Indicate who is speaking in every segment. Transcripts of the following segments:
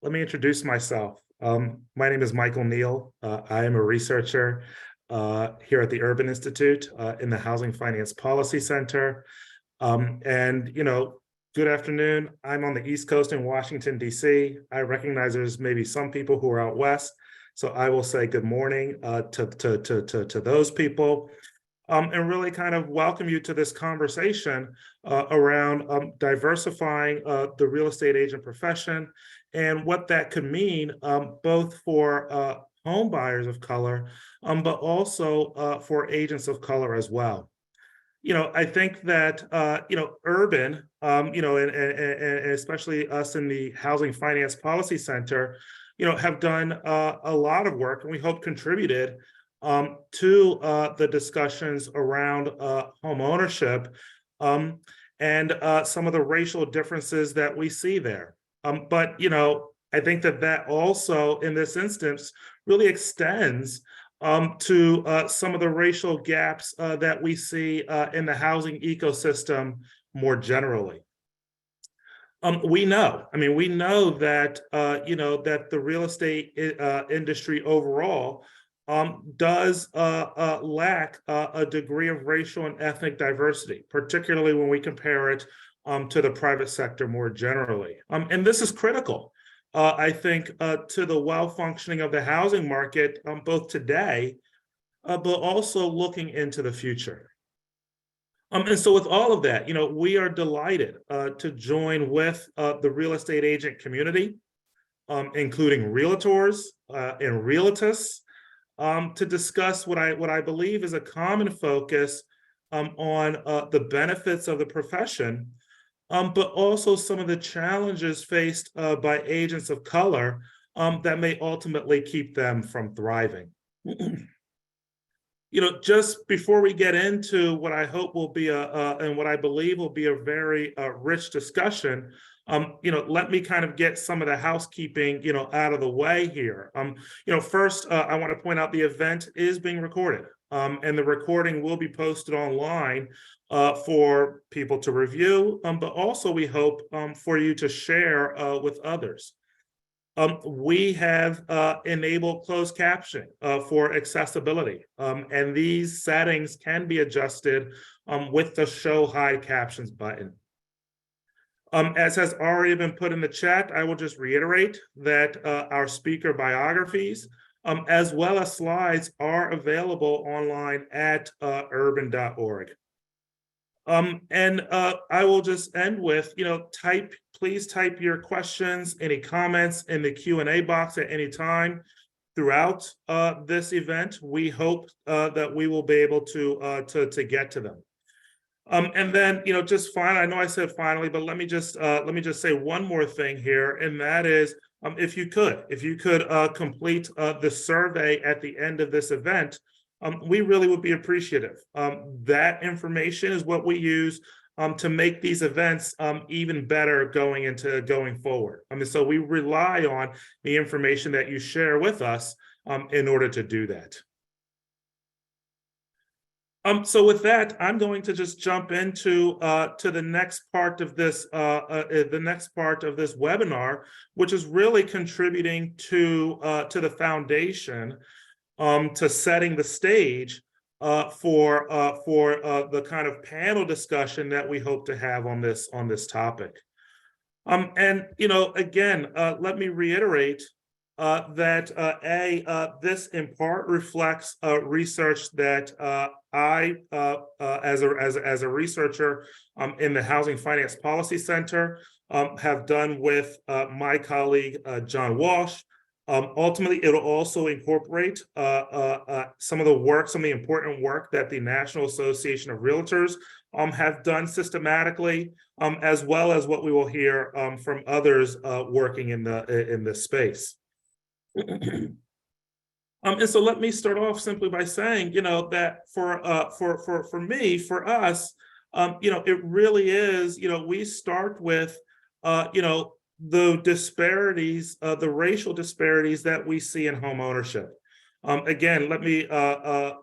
Speaker 1: let me introduce myself. My name is Michael Neal. I am a researcher here at the Urban Institute in the Housing Finance Policy Center. Good afternoon. I'm on the East Coast in Washington, D.C. I recognize there's maybe some people who are out west, so I will say good morning to those people. And really kind of welcome you to this conversation around diversifying the real estate agent profession and what that could mean both for home buyers of color, but also for agents of color as well. I think that, urban, and especially us in the Housing Finance Policy Center, have done a lot of work, and we hope contributed to the discussions around home ownership and some of the racial differences that we see there. But I think that also, in this instance, really extends to some of the racial gaps that we see in the housing ecosystem more generally. We know that that the real estate industry overall does lack a degree of racial and ethnic diversity, particularly when we compare it to the private sector more generally. And this is critical, I think, to the well-functioning of the housing market, both today, but also looking into the future. And so with all of that, we are delighted to join with the real estate agent community, including realtors and realtors, to discuss what I believe is a common focus on the benefits of the profession, but also some of the challenges faced by agents of color that may ultimately keep them from thriving. Just before we get into what I hope will be and what I believe will be a very rich discussion, let me kind of get some of the housekeeping, out of the way here. First, I want to point out the event is being recorded, and the recording will be posted online for people to review, but also we hope for you to share with others. We have enabled closed captioning for accessibility, and these settings can be adjusted with the Show Hide Captions button. As has already been put in the chat, I will just reiterate that our speaker biographies, as well as slides, are available online at urban.org. I will just end with, please type your questions, any comments in the Q&A box at any time throughout this event. We hope that we will be able to get to them. And then, just finally, I know I said finally, but let me just say one more thing here, and that is, if you could complete the survey at the end of this event, we really would be appreciative. That information is what we use to make these events even better going forward. So we rely on the information that you share with us in order to do that. So with that, I'm going to just jump into to the next part of this webinar, which is really contributing to the foundation, to setting the stage for the kind of panel discussion that we hope to have on this topic. And again, let me reiterate that this in part reflects research that I, as a researcher in the Housing Finance Policy Center, have done with my colleague John Walsh. Ultimately, it'll also incorporate some of the important work that the National Association of Realtors have done systematically, as well as what we will hear from others working in this space. And so let me start off simply by saying, that for me, for us, it really is, we start with, the disparities, the racial disparities that we see in home ownership. Again, let me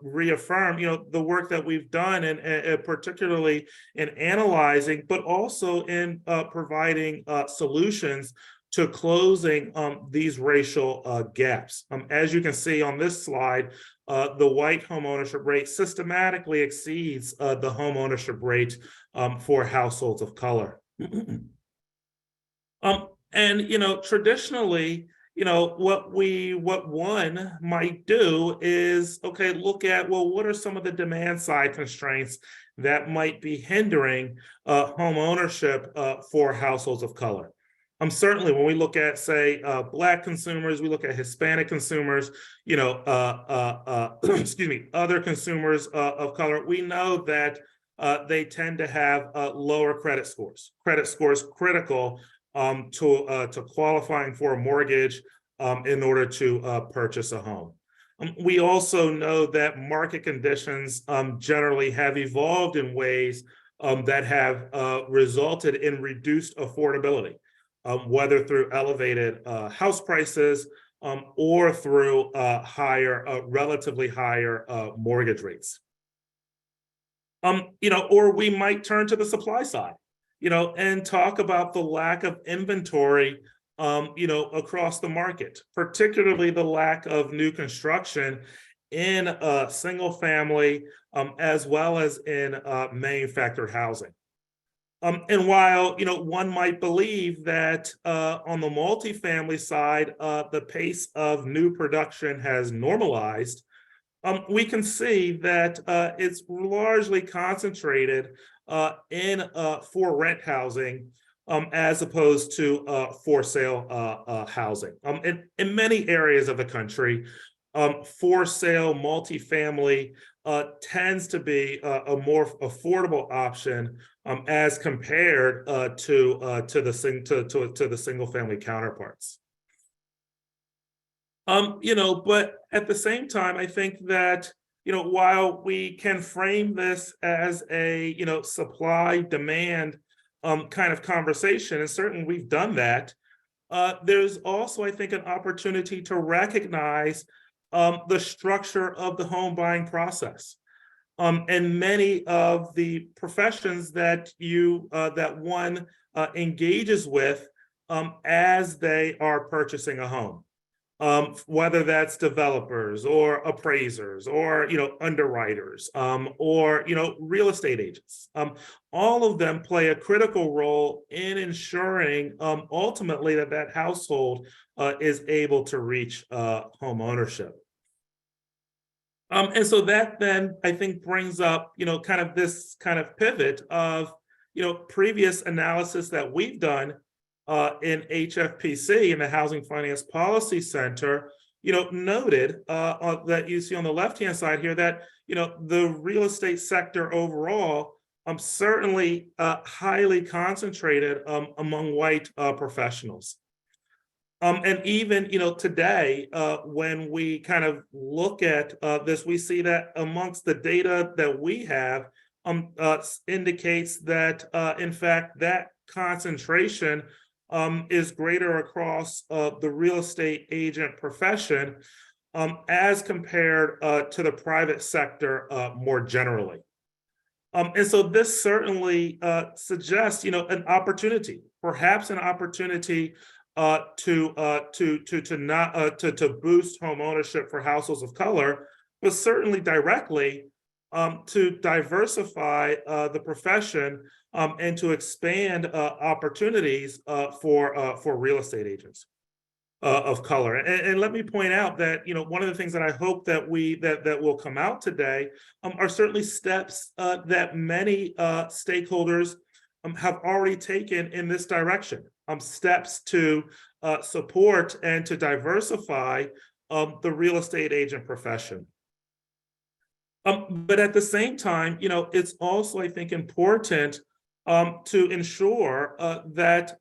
Speaker 1: reaffirm, the work that we've done, and particularly in analyzing, but also in providing solutions to closing these racial gaps. As you can see on this slide, the white home ownership rate systematically exceeds the home ownership rate for households of color. And traditionally, what one might do is, okay, look at, well, what are some of the demand side constraints that might be hindering home ownership for households of color? Certainly, when we look at, say, Black consumers, we look at Hispanic consumers, excuse me, other consumers of color, we know that they tend to have lower credit scores. Credit scores critical to qualifying for a mortgage in order to purchase a home. We also know that market conditions generally have evolved in ways that have resulted in reduced affordability, whether through elevated house prices or through relatively higher mortgage rates. Or we might turn to the supply side, and talk about the lack of inventory, across the market, particularly the lack of new construction in single family, as well as in manufactured housing. And while, one might believe that on the multifamily side, the pace of new production has normalized, we can see that it's largely concentrated in for rent housing as opposed to for sale housing. In many areas of the country, for sale multifamily tends to be a more affordable option as compared to the single family counterparts. But at the same time, I think that while we can frame this as a supply demand kind of conversation, and certainly we've done that, there's also, I think, an opportunity to recognize the structure of the home buying process. And many of the professions that one engages with as they are purchasing a home. Whether that's developers or appraisers or underwriters or real estate agents, all of them play a critical role in ensuring ultimately that household is able to reach home ownership. And so that then I think brings up kind of this kind of pivot of previous analysis that we've done in HFPC, in the Housing Finance Policy Center, noted that you see on the left-hand side here that, the real estate sector overall certainly highly concentrated among white professionals. And even, today, when we kind of look at this, we see that amongst the data that we have indicates that, in fact, that concentration is greater across the real estate agent profession as compared to the private sector more generally. And so this certainly suggests, an opportunity, perhaps an opportunity to boost home ownership for households of color, but certainly directly to diversify the profession and to expand opportunities for real estate agents of color. And let me point out that one of the things that I hope that will come out today are certainly steps that many stakeholders have already taken in this direction. Steps to support and to diversify the real estate agent profession. But at the same time, it's also, I think, important to ensure that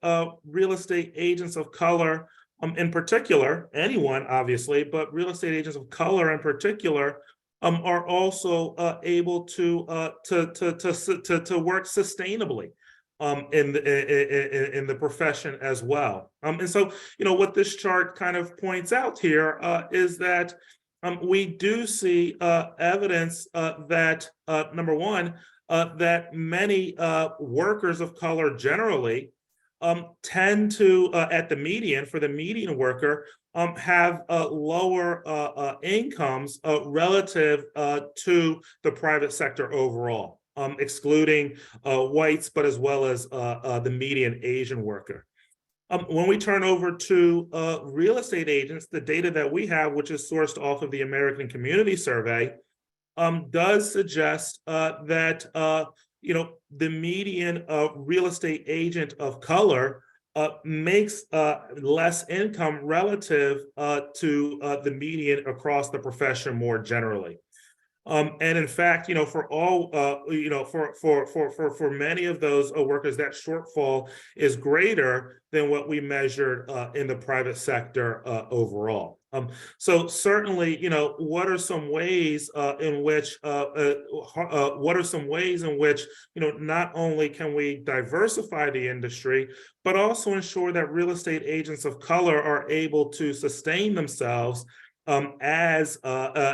Speaker 1: real estate agents of color, in particular, anyone obviously, but real estate agents of color in particular, are also able to work sustainably in the profession as well. And so, what this chart kind of points out here is that we do see evidence that, number one, that many workers of color generally tend to, at the median, for the median worker, have lower incomes relative to the private sector overall, excluding whites, but as well as the median Asian worker. When we turn over to real estate agents, the data that we have, which is sourced off of the American Community Survey, does suggest that the median real estate agent of color makes less income relative to the median across the profession more generally. And in fact, for all, for many of those workers, that shortfall is greater than what we measured in the private sector overall. So certainly, what are some ways in which not only can we diversify the industry, but also ensure that real estate agents of color are able to sustain themselves as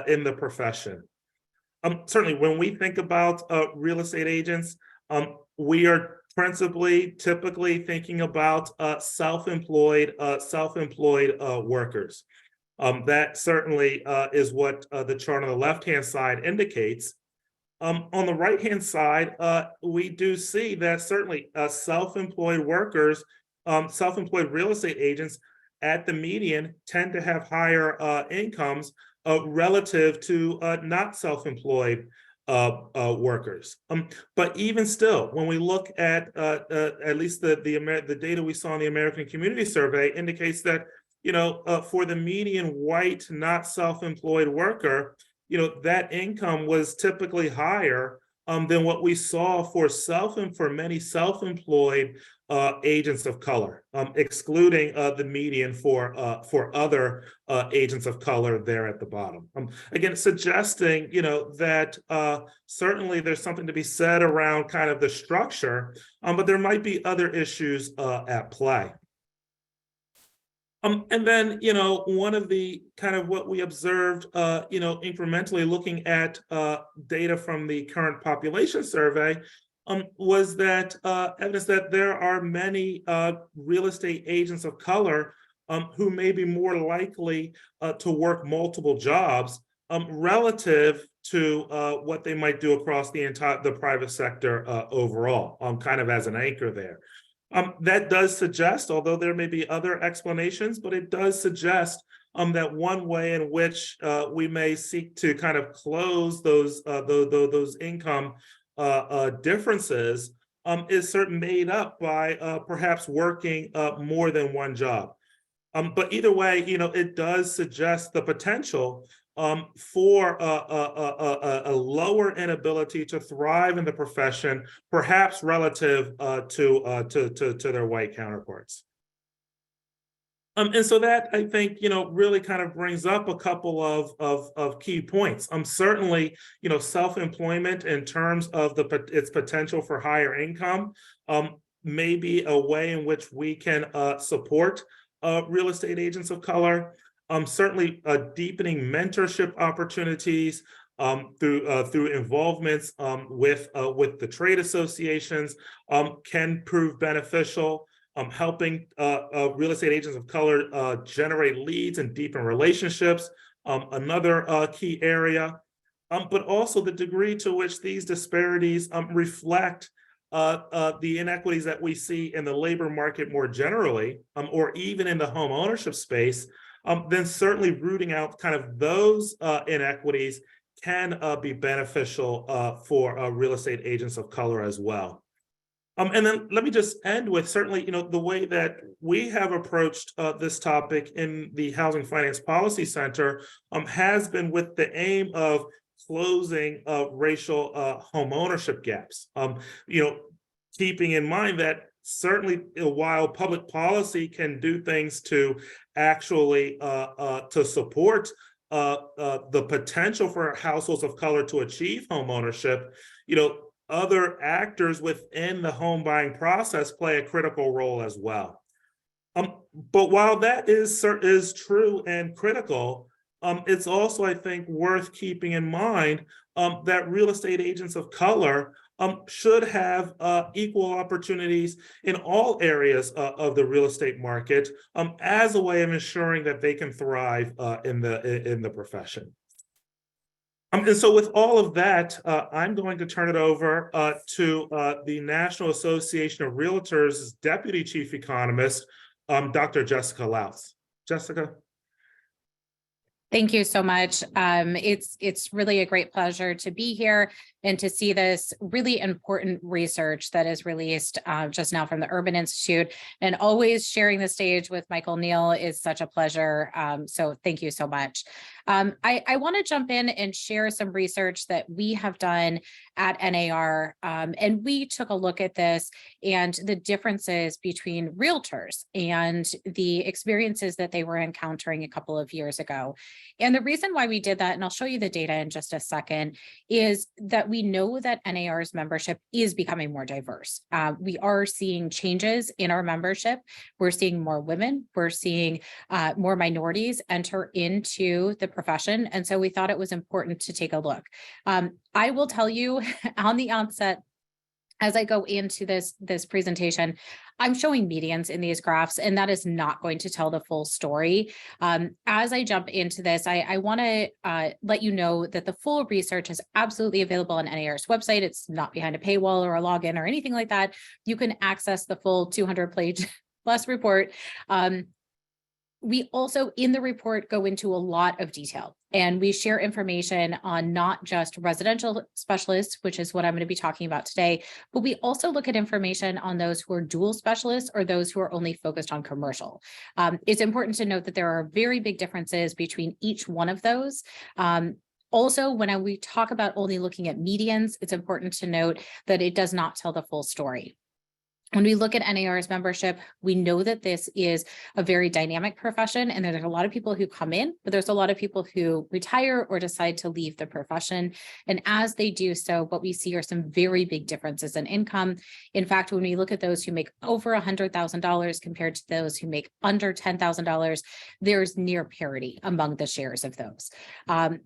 Speaker 1: in the profession. Certainly, when we think about real estate agents, we are typically thinking about self-employed workers. That certainly is what the chart on the left-hand side indicates. On the right-hand side, we do see that certainly self-employed workers, self-employed real estate agents at the median tend to have higher incomes relative to not self-employed workers. But even still, when we look at least the data we saw in the American Community Survey indicates that for the median white not self-employed worker, that income was typically higher than what we saw for many self-employed agents of color, excluding the median for other agents of color there at the bottom. Again, suggesting that certainly there's something to be said around kind of the structure, but there might be other issues at play. And then, one of the kind of what we observed, incrementally looking at data from the current population survey, was that evidence that there are many real estate agents of color who may be more likely to work multiple jobs relative to what they might do across the private sector overall, kind of as an anchor there. That does suggest, although there may be other explanations, but it does suggest that one way in which we may seek to kind of close those income differences is made up by perhaps working more than one job. But either way, it does suggest the potential for a lower inability to thrive in the profession, perhaps relative to their white counterparts. And so that, I think, really kind of brings up a couple of key points. Certainly, self-employment in terms of its potential for higher income may be a way in which we can support real estate agents of color. Certainly, deepening mentorship opportunities through involvements with the trade associations can prove beneficial. Helping real estate agents of color generate leads and deepen relationships, another key area. But also the degree to which these disparities reflect the inequities that we see in the labor market more generally, or even in the home ownership space, then certainly rooting out kind of those inequities can be beneficial for real estate agents of color as well. And then let me just end with certainly, the way that we have approached this topic in the Housing Finance Policy Center has been with the aim of closing racial home ownership gaps. Keeping in mind that certainly while public policy can do things to actually to support the potential for households of color to achieve home ownership, other actors within the home buying process play a critical role as well. But while that is true and critical, it's also, I think, worth keeping in mind that real estate agents of color should have equal opportunities in all areas of the real estate market, as a way of ensuring that they can thrive in the profession. And so with all of that, I'm going to turn it over to the National Association of Realtors Deputy Chief Economist, Dr. Jessica Laus. Jessica.
Speaker 2: Thank you so much. It's really a great pleasure to be here and to see this really important research that is released just now from the Urban Institute. And always sharing the stage with Michael Neal is such a pleasure. So thank you so much. I want to jump in and share some research that we have done at NAR. And we took a look at this and the differences between realtors and the experiences that they were encountering a couple of years ago. And the reason why we did that, and I'll show you the data in just a second, is that we know that NAR's membership is becoming more diverse. We are seeing changes in our membership. We're seeing more women. We're seeing more minorities enter into the profession. And so we thought it was important to take a look. I will tell you on the onset, as I go into this presentation, I'm showing medians in these graphs, and that is not going to tell the full story. As I jump into this, I want to let you know that the full research is absolutely available on NAR's website. It's not behind a paywall or a login or anything like that. You can access the full 200-page plus report. We also in the report go into a lot of detail, and we share information on not just residential specialists, which is what I'm going to be talking about today, but we also look at information on those who are dual specialists or those who are only focused on commercial. It's important to note that there are very big differences between each one of those. Also, when we talk about only looking at medians, it's important to note that it does not tell the full story. When we look at NAR's membership, we know that this is a very dynamic profession, and there's a lot of people who come in, but there's a lot of people who retire or decide to leave the profession. And as they do so, what we see are some very big differences in income. In fact, when we look at those who make over $100,000 compared to those who make under $10,000, there's near parity among the shares of those.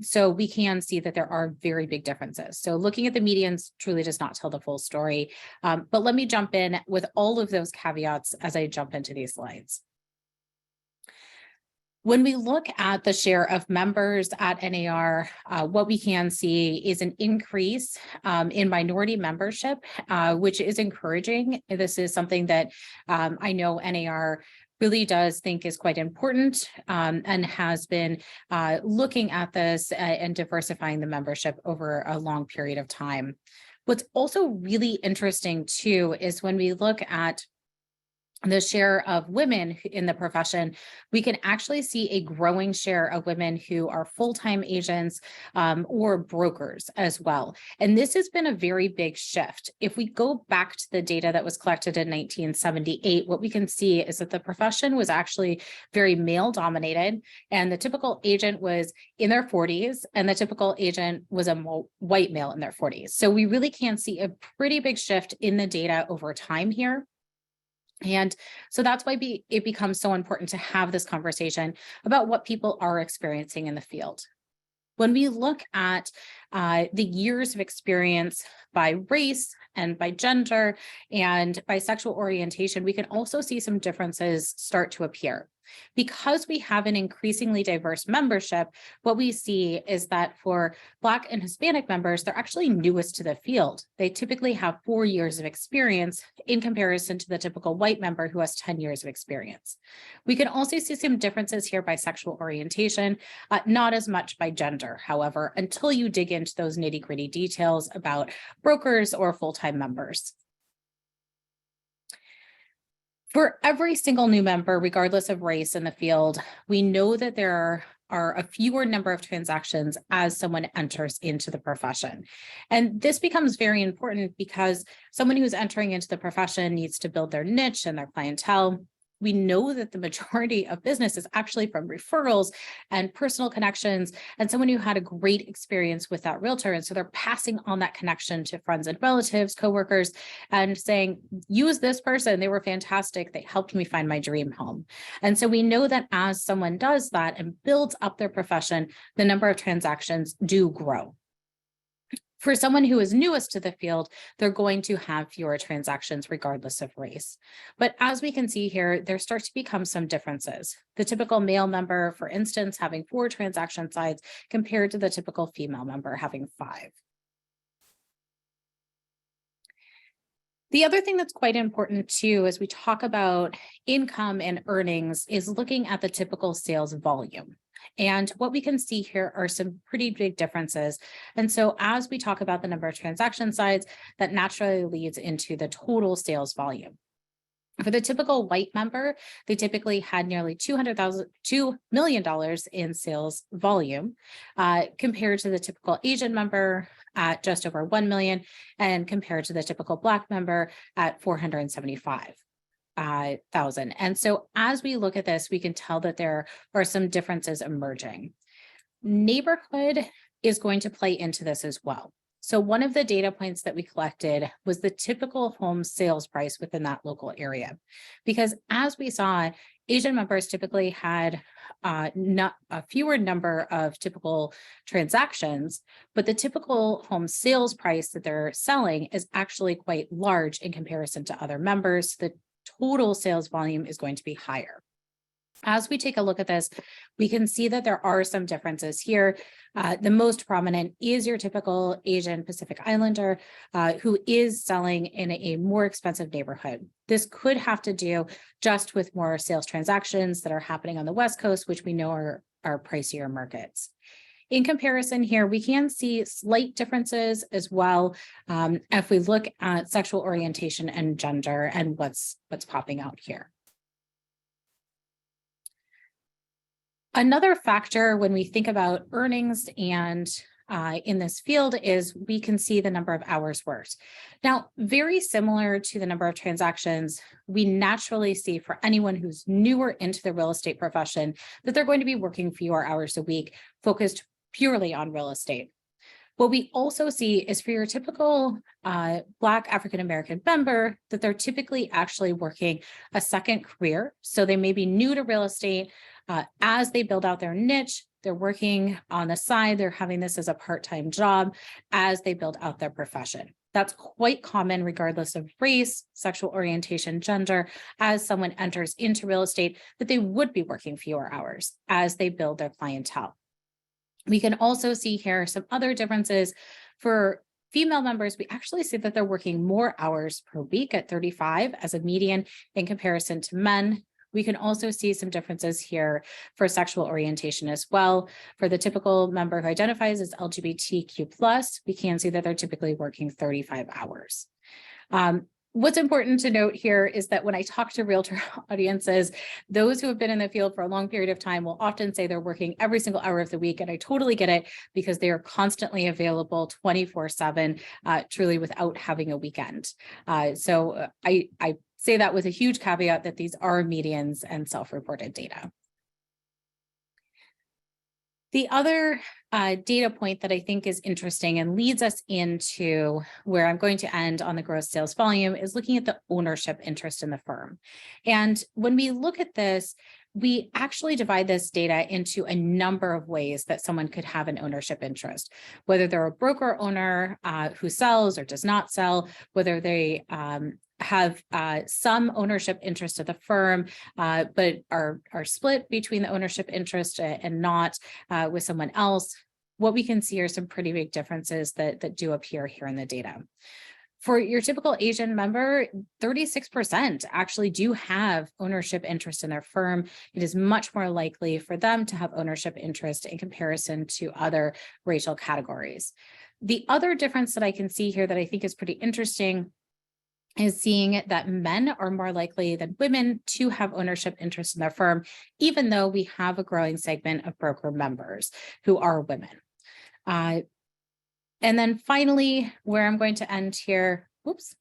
Speaker 2: So we can see that there are very big differences. So looking at the medians truly does not tell the full story. But let me jump in with all of those caveats as I jump into these slides. When we look at the share of members at NAR, what we can see is an increase in minority membership, which is encouraging. This is something that I know NAR really does think is quite important and has been looking at this and diversifying the membership over a long period of time. What's also really interesting too is when we look at the share of women in the profession, we can actually see a growing share of women who are full-time agents or brokers as well. And this has been a very big shift. If we go back to the data that was collected in 1978, what we can see is that the profession was actually very male-dominated, and the typical agent was in their 40s, and the typical agent was a white male in their 40s. So we really can see a pretty big shift in the data over time here. And so that's why it becomes so important to have this conversation about what people are experiencing in the field. When we look at the years of experience by race and by gender and by sexual orientation, we can also see some differences start to appear. Because we have an increasingly diverse membership, what we see is that for Black and Hispanic members, they're actually newest to the field. They typically have 4 years of experience in comparison to the typical white member who has 10 years of experience. We can also see some differences here by sexual orientation, not as much by gender, however, until you dig into those nitty-gritty details about brokers or full-time members. For every single new member, regardless of race in the field, we know that there are a fewer number of transactions as someone enters into the profession. And this becomes very important because someone who's entering into the profession needs to build their niche and their clientele. We know that the majority of business is actually from referrals and personal connections and someone who had a great experience with that realtor. And so they're passing on that connection to friends and relatives, coworkers, and saying, use this person. They were fantastic. They helped me find my dream home. And so we know that as someone does that and builds up their profession, the number of transactions do grow. For someone who is newest to the field, they're going to have fewer transactions regardless of race. But as we can see here, there starts to become some differences. The typical male member, for instance, having 4 transaction sides compared to the typical female member having 5. The other thing that's quite important too, as we talk about income and earnings, is looking at the typical sales volume. And what we can see here are some pretty big differences. And so as we talk about the number of transaction sides, that naturally leads into the total sales volume. For the typical white member, they typically had nearly $2 million in sales volume, compared to the typical Asian member at just over 1 million, and compared to the typical Black member at 475,000. And so as we look at this, we can tell that there are some differences emerging. Neighborhood is going to play into this as well. So one of the data points that we collected was the typical home sales price within that local area, because as we saw, Asian members typically had not a fewer number of typical transactions, but the typical home sales price that they're selling is actually quite large in comparison to other members. The total sales volume is going to be higher. As we take a look at this, we can see that there are some differences here. The most prominent is your typical Asian Pacific Islander who is selling in a more expensive neighborhood. This could have to do just with more sales transactions that are happening on the West Coast, which we know are pricier markets. In comparison here, we can see slight differences as well if we look at sexual orientation and gender and what's popping out here. Another factor when we think about earnings and in this field is we can see the number of hours worked. Now, very similar to the number of transactions, we naturally see for anyone who's newer into the real estate profession that they're going to be working fewer hours a week, focused purely on real estate. What we also see is for your typical Black African-American member that they're typically actually working a second career. So they may be new to real estate. As they build out their niche, they're working on the side, they're having this as a part-time job as they build out their profession. That's quite common regardless of race, sexual orientation, gender, as someone enters into real estate, that they would be working fewer hours as they build their clientele. We can also see here some other differences. For female members, we actually see that they're working more hours per week at 35 as a median in comparison to men. We can also see some differences here for sexual orientation as well. For the typical member who identifies as LGBTQ+, we can see that they're typically working 35 hours. What's important to note here is that when I talk to realtor audiences, those who have been in the field for a long period of time will often say they're working every single hour of the week. And I totally get it because they are constantly available 24/7, truly without having a weekend. So I say that with a huge caveat that these are medians and self-reported data. The other data point that I think is interesting and leads us into where I'm going to end on the gross sales volume is looking at the ownership interest in the firm. And when we look at this, we actually divide this data into a number of ways that someone could have an ownership interest, whether they're a broker owner who sells or does not sell, whether they have some ownership interest of the firm, but are split between the ownership interest and not with someone else. What we can see are some pretty big differences that do appear here in the data. For your typical Asian member, 36% actually do have ownership interest in their firm. It is much more likely for them to have ownership interest in comparison to other racial categories. The other difference that I can see here that I think is pretty interesting is seeing that men are more likely than women to have ownership interest in their firm, even though we have a growing segment of broker members who are women. And then finally, where I'm going to end here, oops,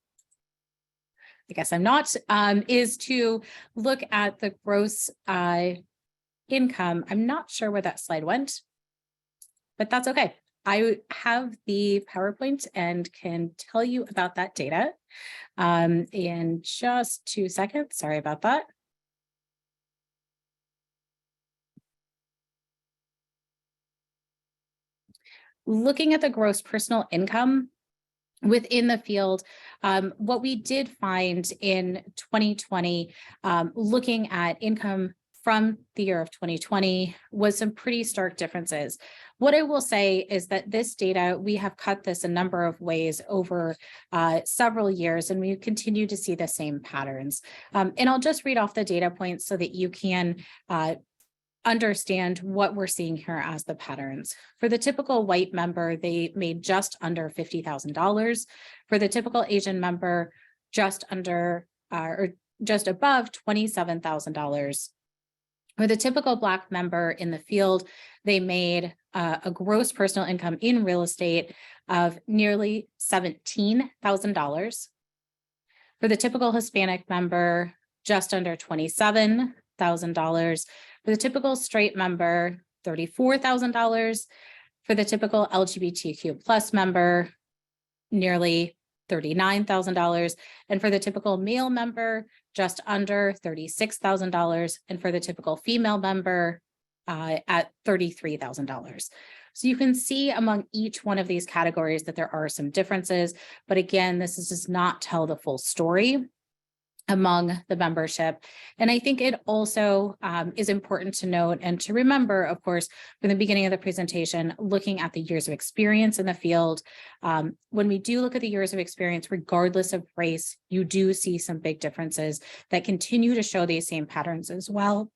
Speaker 2: I guess I'm not, is to look at the gross income. I'm not sure where that slide went, but that's okay. I have the PowerPoint and can tell you about that data in just 2 seconds. Sorry about that. Looking at the gross personal income within the field, what we did find in 2020, looking at income from the year of 2020 was some pretty stark differences. What I will say is that this data, we have cut this a number of ways over several years, and we continue to see the same patterns. And I'll just read off the data points so that you can understand what we're seeing here as the patterns. For the typical white member, they made just under $50,000. For the typical Asian member, just under or just above $27,000. For the typical Black member in the field, they made a gross personal income in real estate of nearly $17,000. For the typical Hispanic member, just under $27,000. For the typical straight member, $34,000. For the typical LGBTQ plus member, nearly $39,000. And for the typical male member, just under $36,000. And for the typical female member, at $33,000. So you can see among each one of these categories that there are some differences. But again, this does not tell the full story among the membership. And I think it also is important to note and to remember, of course, from the beginning of the presentation, looking at the years of experience in the field. When we do look at the years of experience, regardless of race, you do see some big differences that continue to show these same patterns as well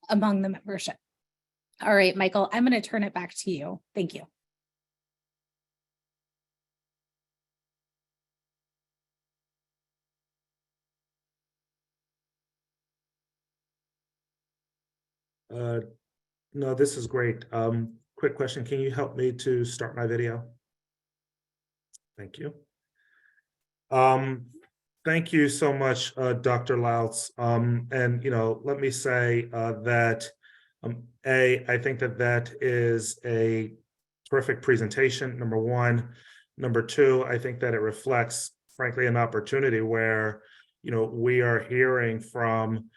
Speaker 2: among the membership. All right, Michael, I'm going to turn it back to you. Thank you.
Speaker 1: No, this is great. Quick question. Can you help me to start my video? Thank you. Thank you so much, Dr. Louts. And, let me say that, I think that is a terrific presentation, number one. Number two, I think that it reflects, frankly, an opportunity where, we are hearing from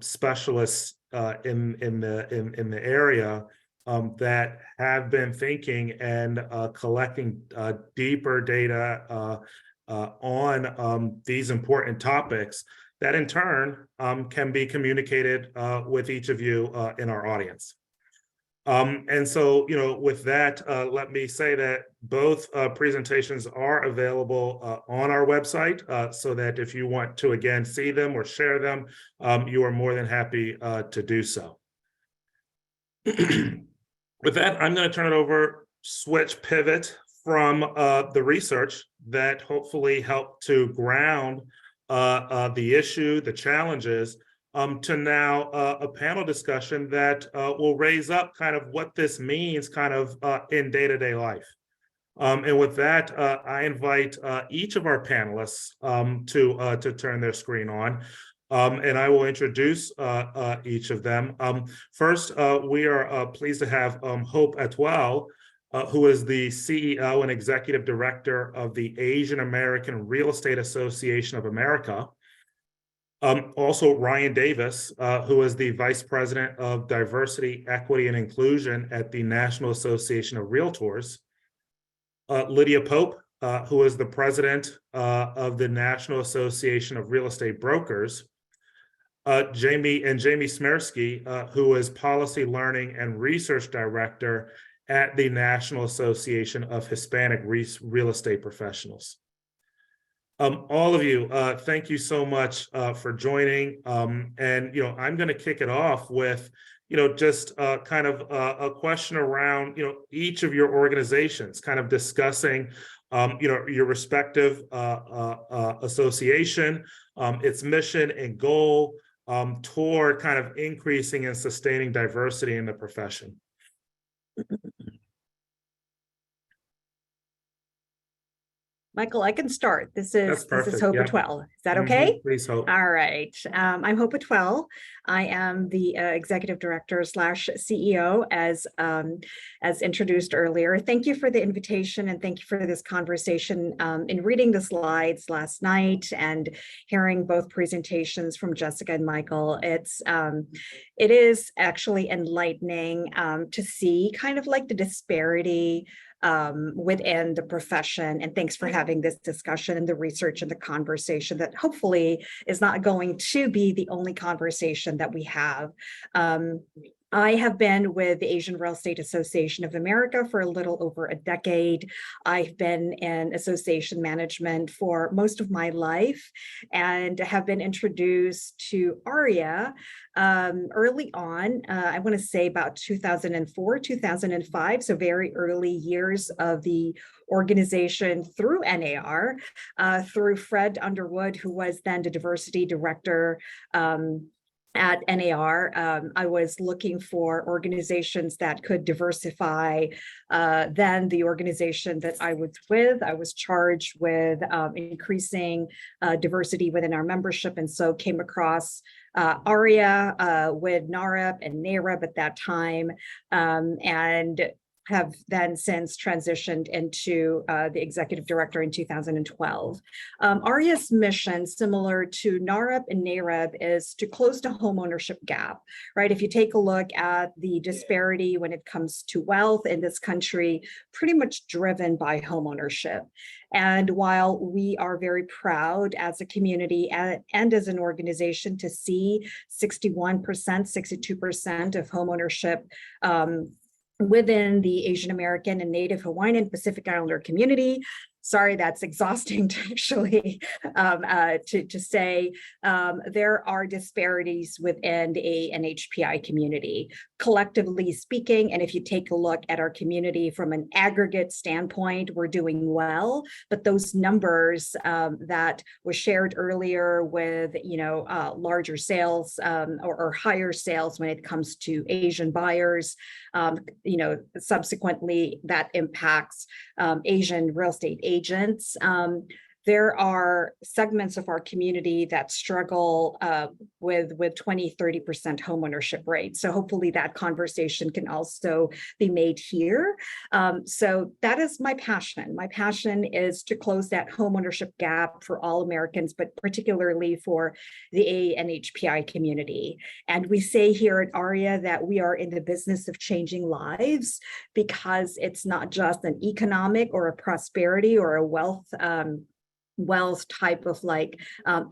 Speaker 1: specialists in the area that have been thinking and collecting deeper data on these important topics that in turn can be communicated with each of you in our audience. And so, with that, let me say that both presentations are available on our website so that if you want to, again, see them or share them, you are more than happy to do so. With that, I'm going to turn it over, pivot from the research that hopefully helped to ground the issue, the challenges, to now a panel discussion that will raise up kind of what this means kind of in day-to-day life. And with that, I invite each of our panelists to turn their screen on. And I will introduce each of them. First, we are pleased to have Hope Atwell, who is the CEO and Executive Director of the Asian American Real Estate Association of America. Also, Ryan Davis, who is the Vice President of Diversity, Equity, and Inclusion at the National Association of Realtors. Lydia Pope, who is the President of the National Association of Real Estate Brokers. Jamie Smirsky, who is Policy Learning and Research Director at the National Association of Hispanic Real Estate Professionals. All of you, thank you so much for joining. And, I'm going to kick it off with, just kind of a question around, each of your organizations, kind of discussing, your respective association, its mission and goal toward kind of increasing and sustaining diversity in the profession.
Speaker 3: Michael, I can start. This
Speaker 1: That's
Speaker 3: is
Speaker 1: perfect.
Speaker 3: Hope
Speaker 1: Yeah.
Speaker 3: Atwell. Is that
Speaker 1: Mhm.
Speaker 3: okay?
Speaker 1: Please hope.
Speaker 3: All right. I'm Hope Atwell. I am the executive director / CEO, as introduced earlier. Thank you for the invitation and thank you for this conversation. In reading the slides last night and hearing both presentations from Jessica and Michael, it is actually enlightening to see kind of like the disparity within the profession. And thanks for having this discussion and the research and the conversation that hopefully is not going to be the only conversation that we have. I have been with the Asian Real Estate Association of America for a little over a decade. I've been in association management for most of my life and have been introduced to ARIA early on. I want to say about 2004, 2005, so very early years of the organization through NAR, through Fred Underwood, who was then the diversity director at NAR. I was looking for organizations that could diversify. Then the organization that I was with, I was charged with increasing diversity within our membership, and so came across ARIA with NAREP and NAREB at that time, and have then since transitioned into the executive director in 2012. ARIA's mission, similar to NAREP and NAREB, is to close the homeownership gap, right? If you take a look at the disparity when it comes to wealth in this country, pretty much driven by homeownership. And while we are very proud as a community and as an organization to see 61%, 62% of homeownership within the Asian American and Native Hawaiian and Pacific Islander community. Sorry, that's exhausting to actually to say. There are disparities within the NHPI community, collectively speaking. And if you take a look at our community from an aggregate standpoint, we're doing well. But those numbers that was shared earlier with, larger sales or higher sales when it comes to Asian buyers, subsequently that impacts Asian real estate agents. There are segments of our community that struggle with 20, 30% homeownership rate. So hopefully that conversation can also be made here. So that is my passion. My passion is to close that homeownership gap for all Americans, but particularly for the ANHPI community. And we say here at ARIA that we are in the business of changing lives, because it's not just an economic or a prosperity or a wealth type of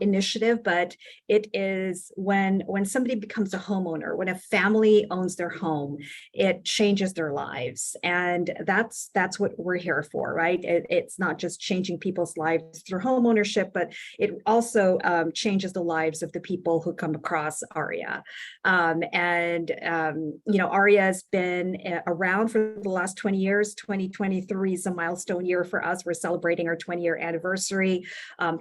Speaker 3: initiative, but it is when somebody becomes a homeowner, when a family owns their home, it changes their lives. And that's what we're here for, right? It's not just changing people's lives through home ownership, but it also changes the lives of the people who come across ARIA. ARIA has been around for the last 20 years. 2023 is a milestone year for us. We're celebrating our 20-year anniversary.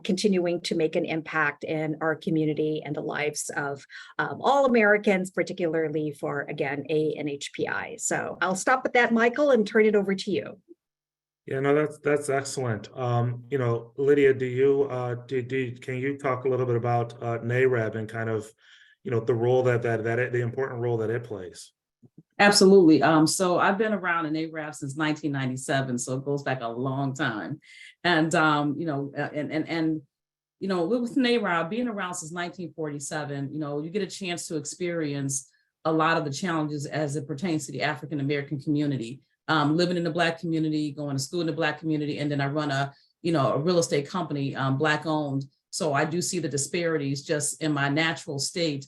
Speaker 3: Continuing to make an impact in our community and the lives of all Americans, particularly for, again, ANHPI. So I'll stop at that, Michael, and turn it over to you.
Speaker 1: Yeah, no, that's excellent. Lydia, can you talk a little bit about NAREB and kind of, the role the important role that it plays?
Speaker 4: Absolutely. So I've been around in ARAB since 1997, so it goes back a long time. And with NARAB being around since 1947, you get a chance to experience a lot of the challenges as it pertains to the African American community. Living in the Black community, going to school in the Black community, and then I run a real estate company, Black owned. So I do see the disparities just in my natural state.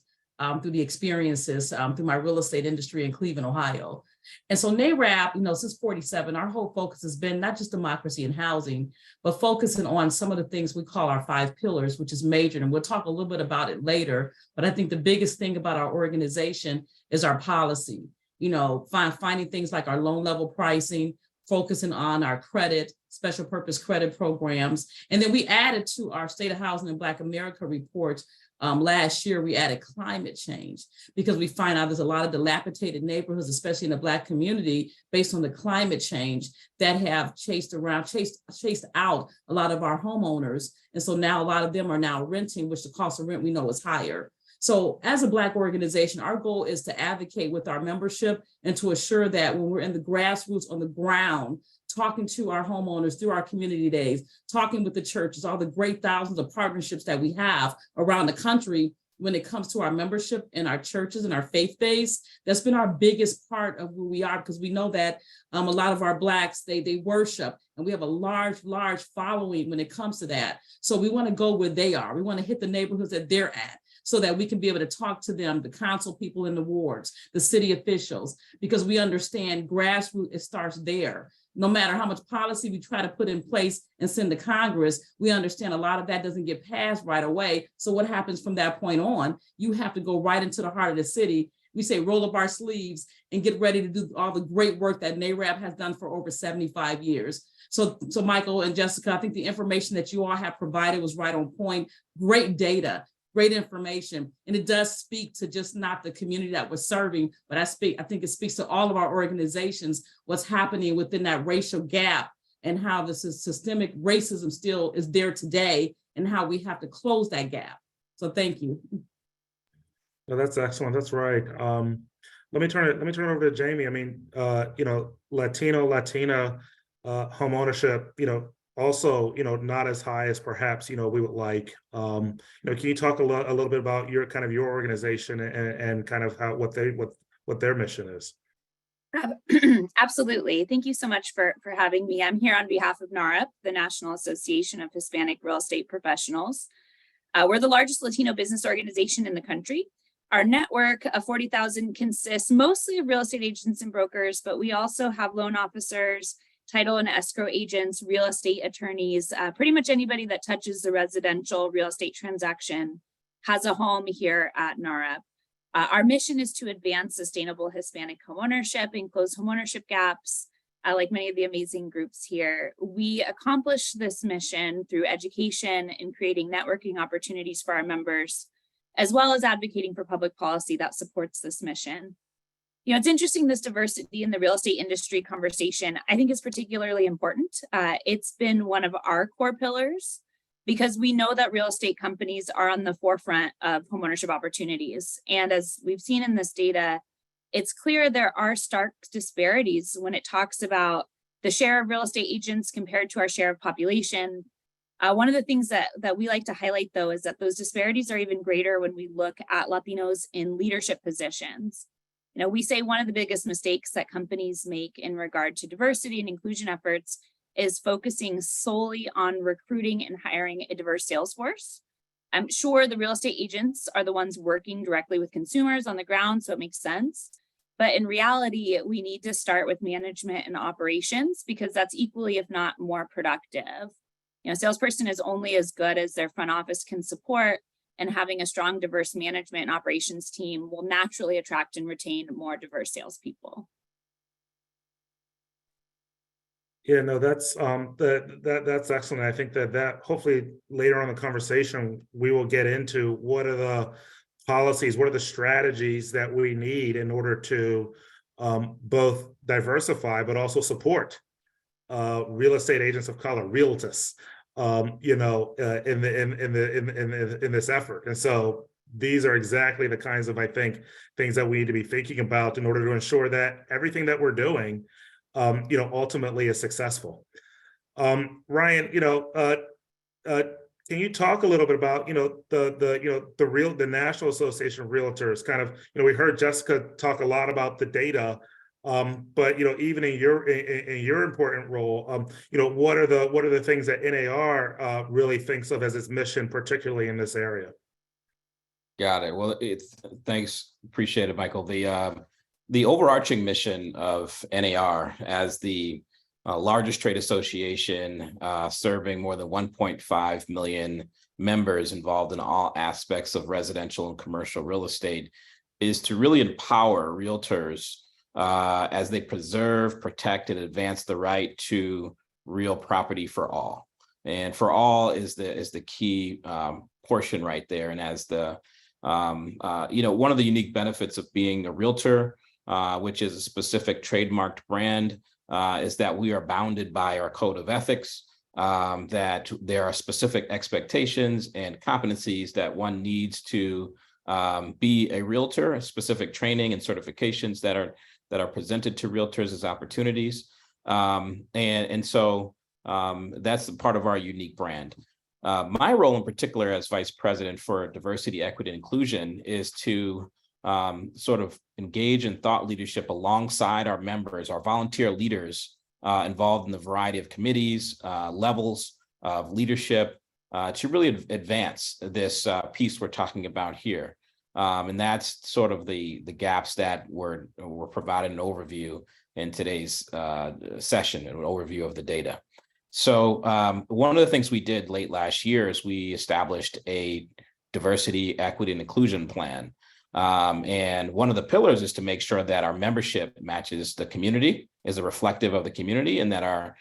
Speaker 4: Through the experiences through my real estate industry in Cleveland, Ohio. And so NAREB, since 47, our whole focus has been not just democracy and housing, but focusing on some of the things we call our 5 pillars, which is major. And we'll talk a little bit about it later. But I think the biggest thing about our organization is our policy, finding things like our loan level pricing, focusing on our credit, special purpose credit programs. And then we added to our State of Housing in Black America report Last year, we added climate change because we find out there's a lot of dilapidated neighborhoods, especially in the Black community, based on the climate change that have chased out a lot of our homeowners. And so now a lot of them are now renting, which the cost of rent we know is higher. So as a Black organization, our goal is to advocate with our membership and to assure that when we're in the grassroots on the ground, talking to our homeowners through our community days, talking with the churches, all the great thousands of partnerships that we have around the country when it comes to our membership in our churches and our faith base, that's been our biggest part of who we are, because we know that a lot of our Blacks, they worship, and we have a large following when it comes to that. So we want to go where they are. We want to hit the neighborhoods that they're at, so that we can be able to talk to them, the council people in the wards, the city officials, because we understand grassroots, it starts there. No matter how much policy we try to put in place and send to Congress, we understand a lot of that doesn't get passed right away. So what happens from that point on? You have to go right into the heart of the city. We say roll up our sleeves and get ready to do all the great work that NARAB has done for over 75 years. So Michael and Jessica, I think the information that you all have provided was right on point. Great data, great information. And it does speak to just not the community that we're serving, but I think it speaks to all of our organizations, what's happening within that racial gap and how this is systemic racism still is there today and how we have to close that gap. So thank you.
Speaker 1: No, that's excellent. That's right. Let me turn it over to Jamie. I mean, Latina home ownership, also, not as high as perhaps, we would like. Can you talk a little bit about your organization and kind of what their mission is?
Speaker 5: Absolutely. Thank you so much for having me. I'm here on behalf of NAREP, the National Association of Hispanic Real Estate Professionals. We're the largest Latino business organization in the country. Our network of 40,000 consists mostly of real estate agents and brokers, but we also have loan officers, title and escrow agents, real estate attorneys, pretty much anybody that touches the residential real estate transaction has a home here at NAREP. Our mission is to advance sustainable Hispanic homeownership and close homeownership gaps. Like many of the amazing groups here, we accomplish this mission through education and creating networking opportunities for our members, as well as advocating for public policy that supports this mission. It's interesting, this diversity in the real estate industry conversation, I think is particularly important. It's been one of our core pillars because we know that real estate companies are on the forefront of homeownership opportunities. And as we've seen in this data, it's clear there are stark disparities when it talks about the share of real estate agents compared to our share of population. One of the things that we like to highlight, though, is that those disparities are even greater when we look at Latinos in leadership positions. We say one of the biggest mistakes that companies make in regard to diversity and inclusion efforts is focusing solely on recruiting and hiring a diverse sales force. I'm sure the real estate agents are the ones working directly with consumers on the ground, so it makes sense. But in reality, we need to start with management and operations because that's equally, if not more productive. A salesperson is only as good as their front office can support, and having a strong, diverse management and operations team will naturally attract and retain more diverse salespeople.
Speaker 1: Yeah, no, that's excellent. I think that hopefully later on in the conversation, we will get into what are the policies, what are the strategies that we need in order to both diversify, but also support real estate agents of color, realtors, in this effort. And so these are exactly the kinds of, I think, things that we need to be thinking about in order to ensure that everything that we're doing, ultimately is successful. Ryan, can you talk a little bit about, the National Association of Realtors? Kind of, we heard Jessica talk a lot about the data. But even in your important role, what are the things that NAR really thinks of as its mission, particularly in this area?
Speaker 6: Got it. Well, thanks, appreciate it, Michael. The overarching mission of NAR as the largest trade association, serving more than 1.5 million members involved in all aspects of residential and commercial real estate, is to really empower realtors as they preserve, protect, and advance the right to real property for all. And for all is the key portion right there. And as the, one of the unique benefits of being a realtor, which is a specific trademarked brand, is that we are bounded by our code of ethics, that there are specific expectations and competencies that one needs to be a realtor, specific training and certifications that are presented to realtors as opportunities. So that's part of our unique brand. My role in particular as vice president for diversity, equity, and inclusion is to sort of engage in thought leadership alongside our members, our volunteer leaders involved in the variety of committees, levels of leadership to really advance this piece we're talking about here. And that's sort of the gaps that were provided an overview in today's session, an overview of the data. So one of the things we did late last year is we established a diversity, equity, and inclusion plan. And one of the pillars is to make sure that our membership matches the community, is reflective of the community, and that our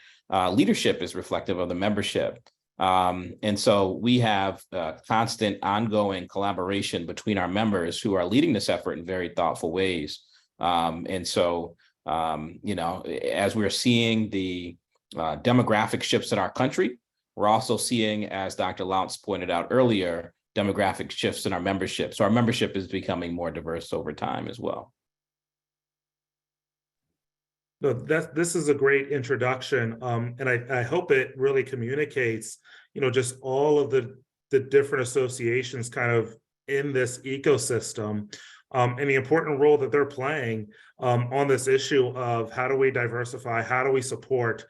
Speaker 6: leadership is reflective of the membership. And so we have constant ongoing collaboration between our members who are leading this effort in very thoughtful ways. As we're seeing the demographic shifts in our country, we're also seeing, as Dr. Lounce pointed out earlier, demographic shifts in our membership. So our membership is becoming more diverse over time as well.
Speaker 1: No, this is a great introduction, and I hope it really communicates, just all of the different associations kind of in this ecosystem, and the important role that they're playing on this issue of how do we diversify, how do we support,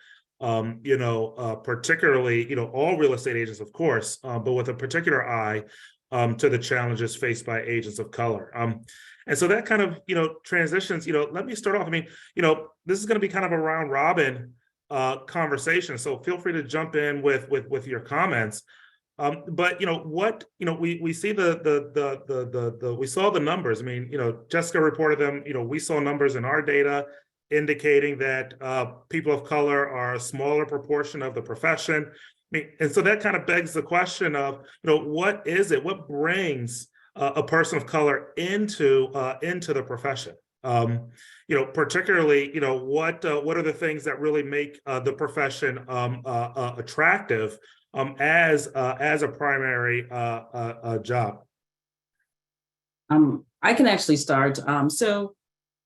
Speaker 1: particularly, all real estate agents, of course, but with a particular eye to the challenges faced by agents of color. And so that kind of, transitions, let me start off. I mean, this is going to be kind of a round robin conversation. So feel free to jump in with your comments. But we see we saw the numbers. I mean, Jessica reported them. We saw numbers in our data indicating that people of color are a smaller proportion of the profession. I mean, and so that kind of begs the question of, what is it? What brings a person of color into the profession? Particularly, what are the things that really make the profession attractive as a primary job?
Speaker 4: I can actually start.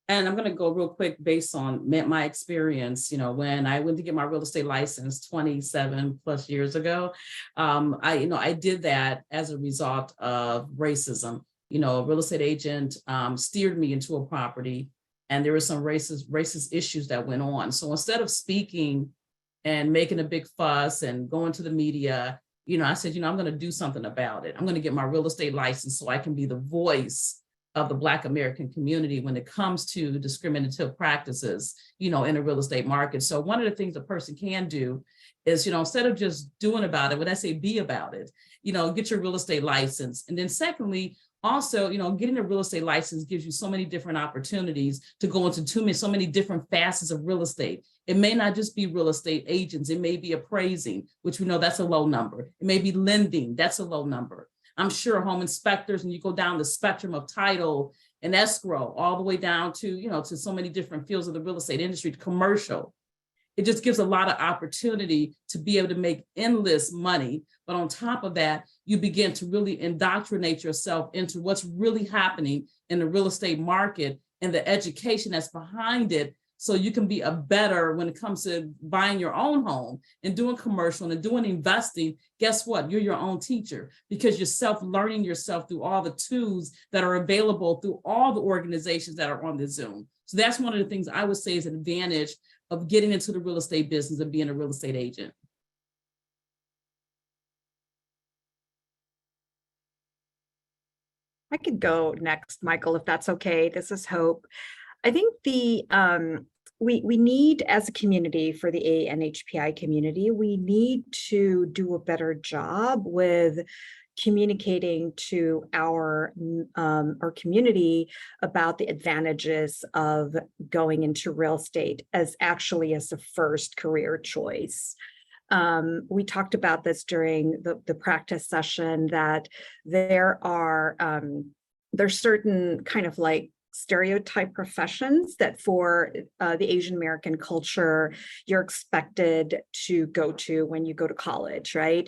Speaker 4: And I'm going to go real quick based on my experience. When I went to get my real estate license 27 plus years ago, I did that as a result of racism. A real estate agent steered me into a property, and there were some racist issues that went on. So instead of speaking and making a big fuss and going to the media, I said, I'm going to do something about it. I'm going to get my real estate license so I can be the voice of the Black American community when it comes to discriminative practices, in a real estate market. So one of the things a person can do is, instead of just doing about it, when I say be about it, get your real estate license. And then secondly, also, getting a real estate license gives you so many different opportunities to go into so many different facets of real estate. It may not just be real estate agents. It may be appraising, which we know that's a low number. It may be lending, that's a low number. I'm sure home inspectors, and you go down the spectrum of title and escrow all the way down to, to so many different fields of the real estate industry, to commercial. It just gives a lot of opportunity to be able to make endless money. But on top of that, you begin to really indoctrinate yourself into what's really happening in the real estate market and the education that's behind it. So you can be a better when it comes to buying your own home and doing commercial and doing investing. Guess what? You're your own teacher, because you're self-learning yourself through all the tools that are available through all the organizations that are on the Zoom. So that's one of the things I would say is an advantage of getting into the real estate business and being a real estate agent.
Speaker 3: I could go next, Michael, if that's okay. This is Hope. I think we need, as a community, for the ANHPI community, we need to do a better job with communicating to our community about the advantages of going into real estate as a first career choice. We talked about this during the practice session, that there's certain kind of like stereotype professions that for the Asian American culture, you're expected to go to when you go to college, right?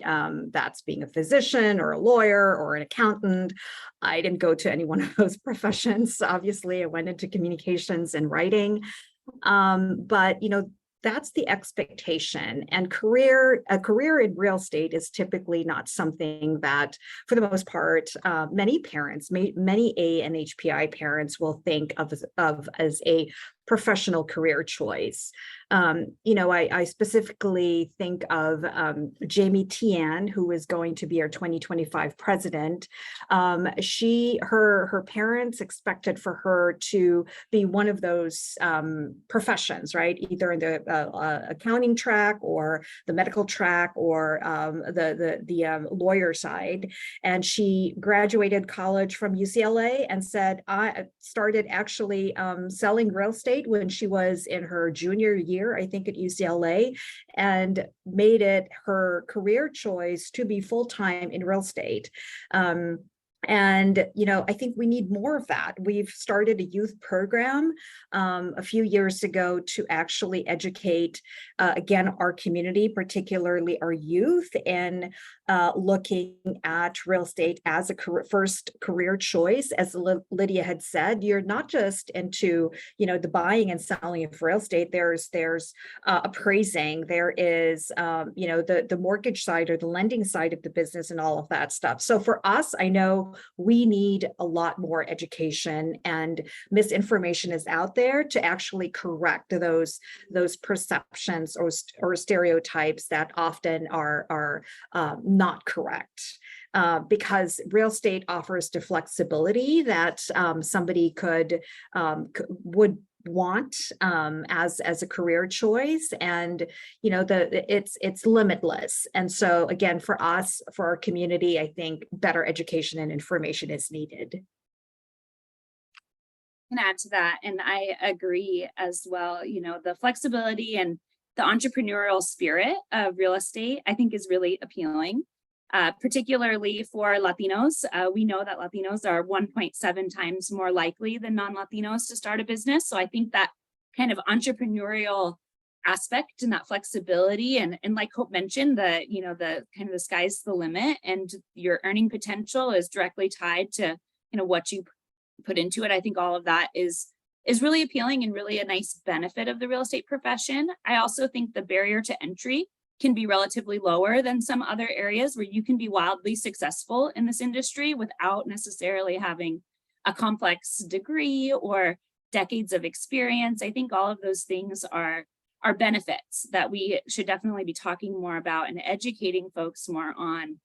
Speaker 3: That's being a physician or a lawyer or an accountant. I didn't go to any one of those professions. Obviously, I went into communications and writing. But that's the expectation, and a career in real estate is typically not something that, for the most part, many parents, many A and HPI parents will think of as a professional career choice. I specifically think of Jamie Tian, who is going to be our 2025 president. Her parents expected for her to be one of those professions, right? Either in the accounting track or the medical track or the lawyer side. And she graduated college from UCLA and said, I started actually selling real estate when she was in her junior year, I think, at UCLA, and made it her career choice to be full-time in real estate. I think we need more of that. We've started a youth program a few years ago to actually educate, again, our community, particularly our youth, in looking at real estate as a first career choice. As Lydia had said, you're not just into, the buying and selling of real estate. There's appraising, there is, the mortgage side or the lending side of the business and all of that stuff. So for us, I know we need a lot more education, and misinformation is out there to actually correct those perceptions or stereotypes that often are not correct. Because real estate offers the flexibility that somebody would want as a career choice, and it's limitless. And so again, for us, for our community, I think better education and information is needed.
Speaker 5: Can add to that, and I agree as well. The flexibility and the entrepreneurial spirit of real estate, I think, is really appealing. Particularly for Latinos. We know that Latinos are 1.7 times more likely than non-Latinos to start a business. So I think that kind of entrepreneurial aspect and that flexibility, and like Hope mentioned, the sky's the limit, and your earning potential is directly tied to what you put into it. I think all of that is really appealing and really a nice benefit of the real estate profession. I also think the barrier to entry can be relatively lower than some other areas where you can be wildly successful in this industry without necessarily having a complex degree or decades of experience. I think all of those things are benefits that we should definitely be talking more about and educating folks more on.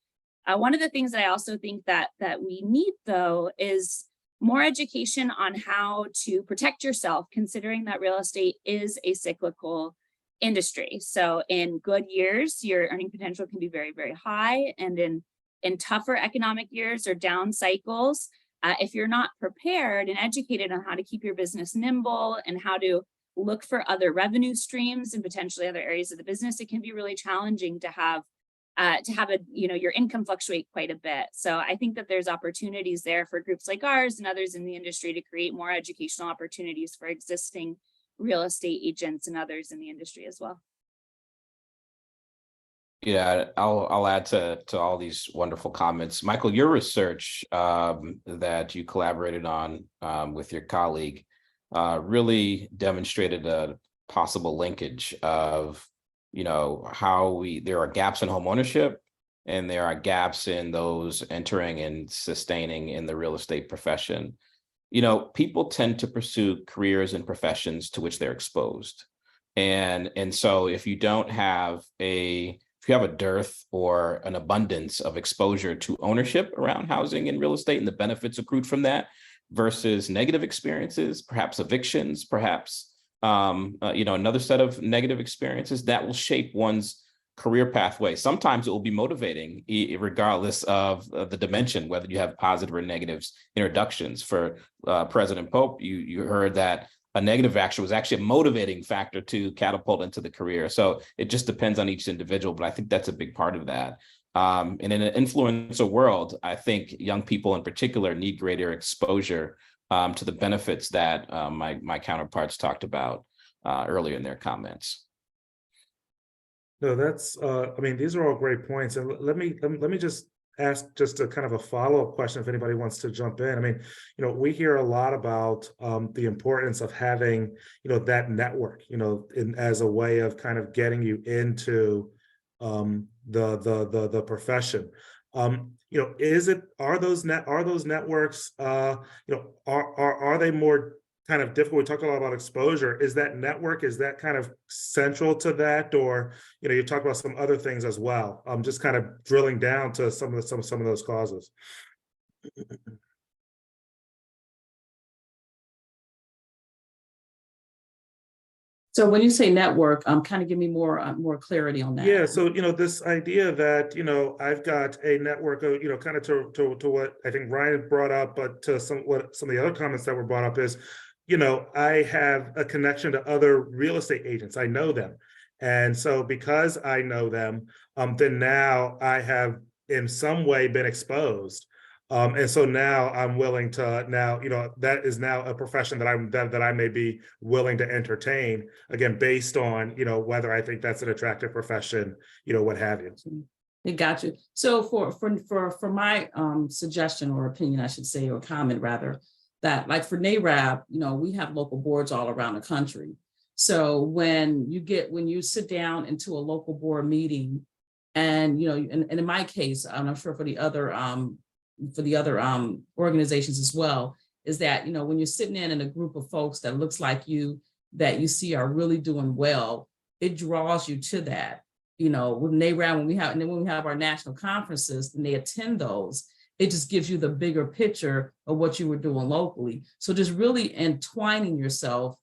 Speaker 5: One of the things that I also think that we need, though, is more education on how to protect yourself, considering that real estate is a cyclical industry. So in good years, your earning potential can be very, very high. And in tougher economic years or down cycles, if you're not prepared and educated on how to keep your business nimble and how to look for other revenue streams and potentially other areas of the business, it can be really challenging to have your income fluctuate quite a bit. So I think that there's opportunities there for groups like ours and others in the industry to create more educational opportunities for existing real estate agents and others in the industry as well.
Speaker 6: Yeah, I'll add to all these wonderful comments. Michael, your research that you collaborated on with your colleague really demonstrated a possible linkage of, how there are gaps in home ownership and there are gaps in those entering and sustaining in the real estate profession. People tend to pursue careers and professions to which they're exposed. And so if you have a dearth or an abundance of exposure to ownership around housing and real estate and the benefits accrued from that versus negative experiences, perhaps evictions, perhaps, another set of negative experiences, that will shape one's career pathway. Sometimes it will be motivating, regardless of the dimension, whether you have positive or negative introductions. For President Pope, you heard that a negative factor, was actually a motivating factor to catapult into the career. So it just depends on each individual, but I think that's a big part of that. And in an influencer world, I think young people in particular need greater exposure to the benefits that my counterparts talked about earlier in their comments.
Speaker 1: No, that's, I mean, these are all great points. And let me just ask just a kind of a follow-up question if anybody wants to jump in. I mean, we hear a lot about the importance of having, that network, as a way of kind of getting you into the profession. Are those networks, are they more kind of difficult? We talked a lot about exposure. Is that network, is that kind of central to that? Or, you talk about some other things as well. Just kind of drilling down to some of those causes.
Speaker 4: So when you say network, kind of give me more clarity on that.
Speaker 1: Yeah, so this idea that I've got a network of kind of to what I think Ryan brought up, but to some of the other comments that were brought up is I have a connection to other real estate agents. I know them, and so because I know them, then now I have in some way been exposed. And so now I'm willing to that is now a profession that I may be willing to entertain, again, based on, whether I think that's an attractive profession, what have you.
Speaker 4: It got you. So for my suggestion or opinion, I should say, or comment rather, that like for NARAB, we have local boards all around the country. So when you sit down into a local board meeting and, and in my case, I'm sure for the other organizations as well, is that, when you're sitting in a group of folks that looks like you, that you see are really doing well, it draws you to that, with NARAB, when we have our national conferences and they attend those, it just gives you the bigger picture of what you were doing locally. So just really entwining yourself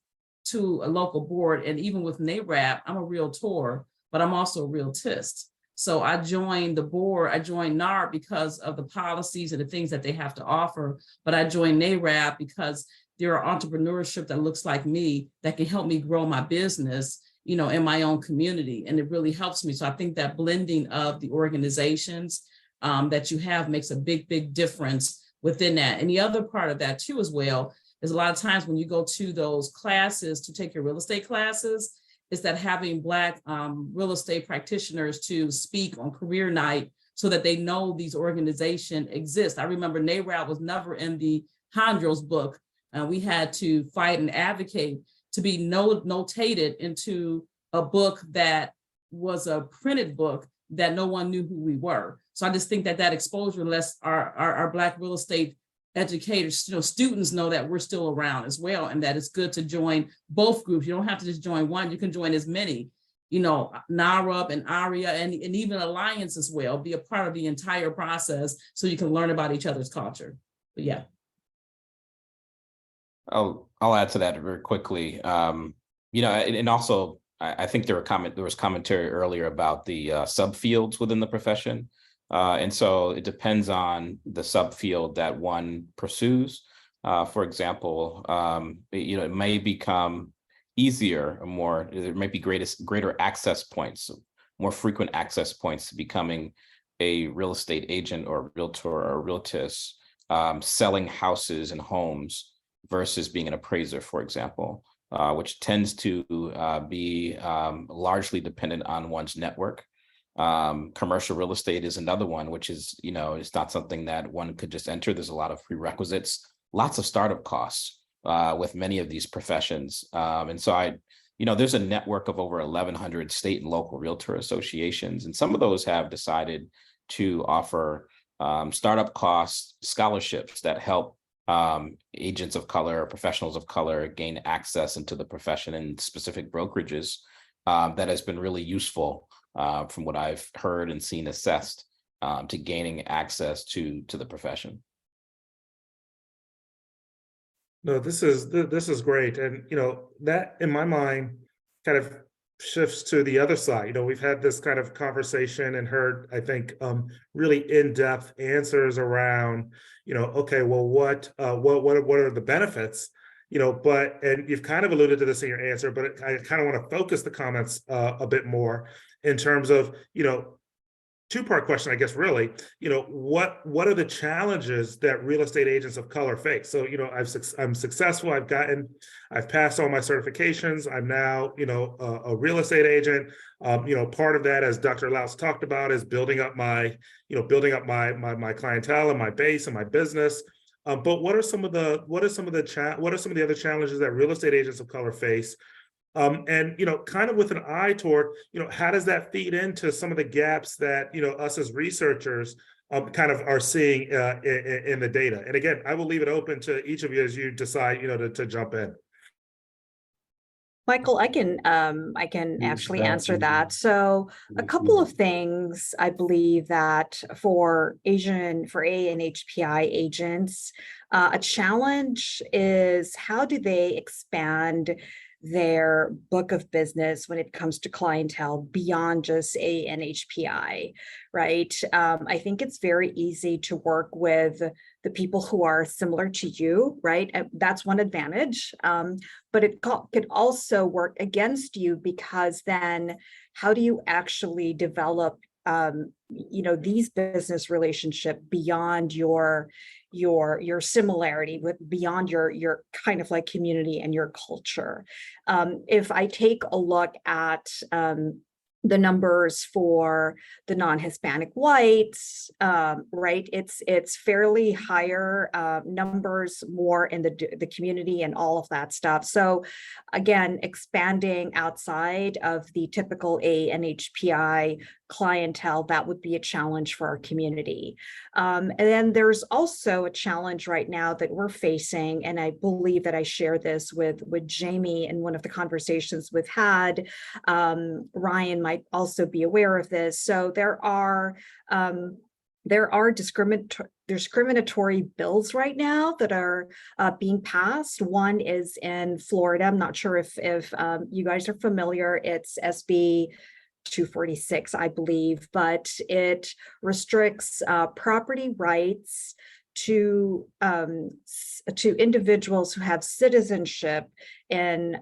Speaker 4: to a local board. And even with NARAB, I'm a realtor, but I'm also a realtist. So I joined the board, I joined NAR because of the policies and the things that they have to offer, but I joined NARAB because there are entrepreneurship that looks like me that can help me grow my business, in my own community. And it really helps me. So I think that blending of the organizations that you have makes a big difference within that. And the other part of that too, as well, is a lot of times when you go to those classes to take your real estate classes, is that having Black real estate practitioners to speak on career night so that they know these organizations exist. I remember NARAB was never in the Hondros book. We had to fight and advocate to be notated into a book that was a printed book that no one knew who we were. So I just think that exposure lets our Black real estate educators, students know that we're still around as well, and that it's good to join both groups. You don't have to just join one, you can join as many, NARUP and ARIA and even Alliance as well, be a part of the entire process so you can learn about each other's culture. But yeah.
Speaker 6: I'll add to that very quickly. And also I think there was commentary earlier about the subfields within the profession. And so it depends on the subfield that one pursues. For example, it may become easier or there might be greater access points, more frequent access points to becoming a real estate agent or realtor or realtist, selling houses and homes versus being an appraiser, for example, which tends to be largely dependent on one's network. Commercial real estate is another one, which is, it's not something that one could just enter. There's a lot of prerequisites, lots of startup costs with many of these professions. And so there's a network of over 1,100 state and local realtor associations, and some of those have decided to offer startup cost scholarships that help agents of color, professionals of color gain access into the profession and specific brokerages. That has been really useful from what I've heard and seen assessed to gaining access to the profession.
Speaker 1: No, this is great. And, that in my mind kind of shifts to the other side. We've had this kind of conversation and heard, I think, really in-depth answers around, okay, well, what are the benefits, and you've kind of alluded to this in your answer, but I kind of want to focus the comments a bit more in terms of, two-part question, I guess, really, what are the challenges that real estate agents of color face? So, I'm successful. I've passed all my certifications. I'm now, a real estate agent. Part of that, as Dr. Laus talked about, is building up my clientele and my base and my business. But what are some of the other challenges that real estate agents of color face? And kind of with an eye toward, how does that feed into some of the gaps that us as researchers kind of are seeing in the data? And again, I will leave it open to each of you as you decide, to jump in.
Speaker 3: Michael, I can actually answer that. So a couple of things I believe that for A and HPI agents, a challenge is how do they expand their book of business when it comes to clientele beyond just A and HPI, right? I think it's very easy to work with the people who are similar to you, right? That's one advantage, but it could also work against you, because then how do you actually develop these business relationship beyond your similarity beyond your kind of like community and your culture? If I take a look at the numbers for the non-Hispanic whites, right? It's fairly higher numbers, more in the community and all of that stuff. So again, expanding outside of the typical A and HPI clientele, that would be a challenge for our community. And then there's also a challenge right now that we're facing, and I believe that I shared this with Jamie in one of the conversations we've had. Ryan might also be aware of this. So there are discriminatory bills right now that are being passed. One is in Florida. I'm not sure if you guys are familiar. It's SB 246, I believe, but it restricts property rights to individuals who have citizenship in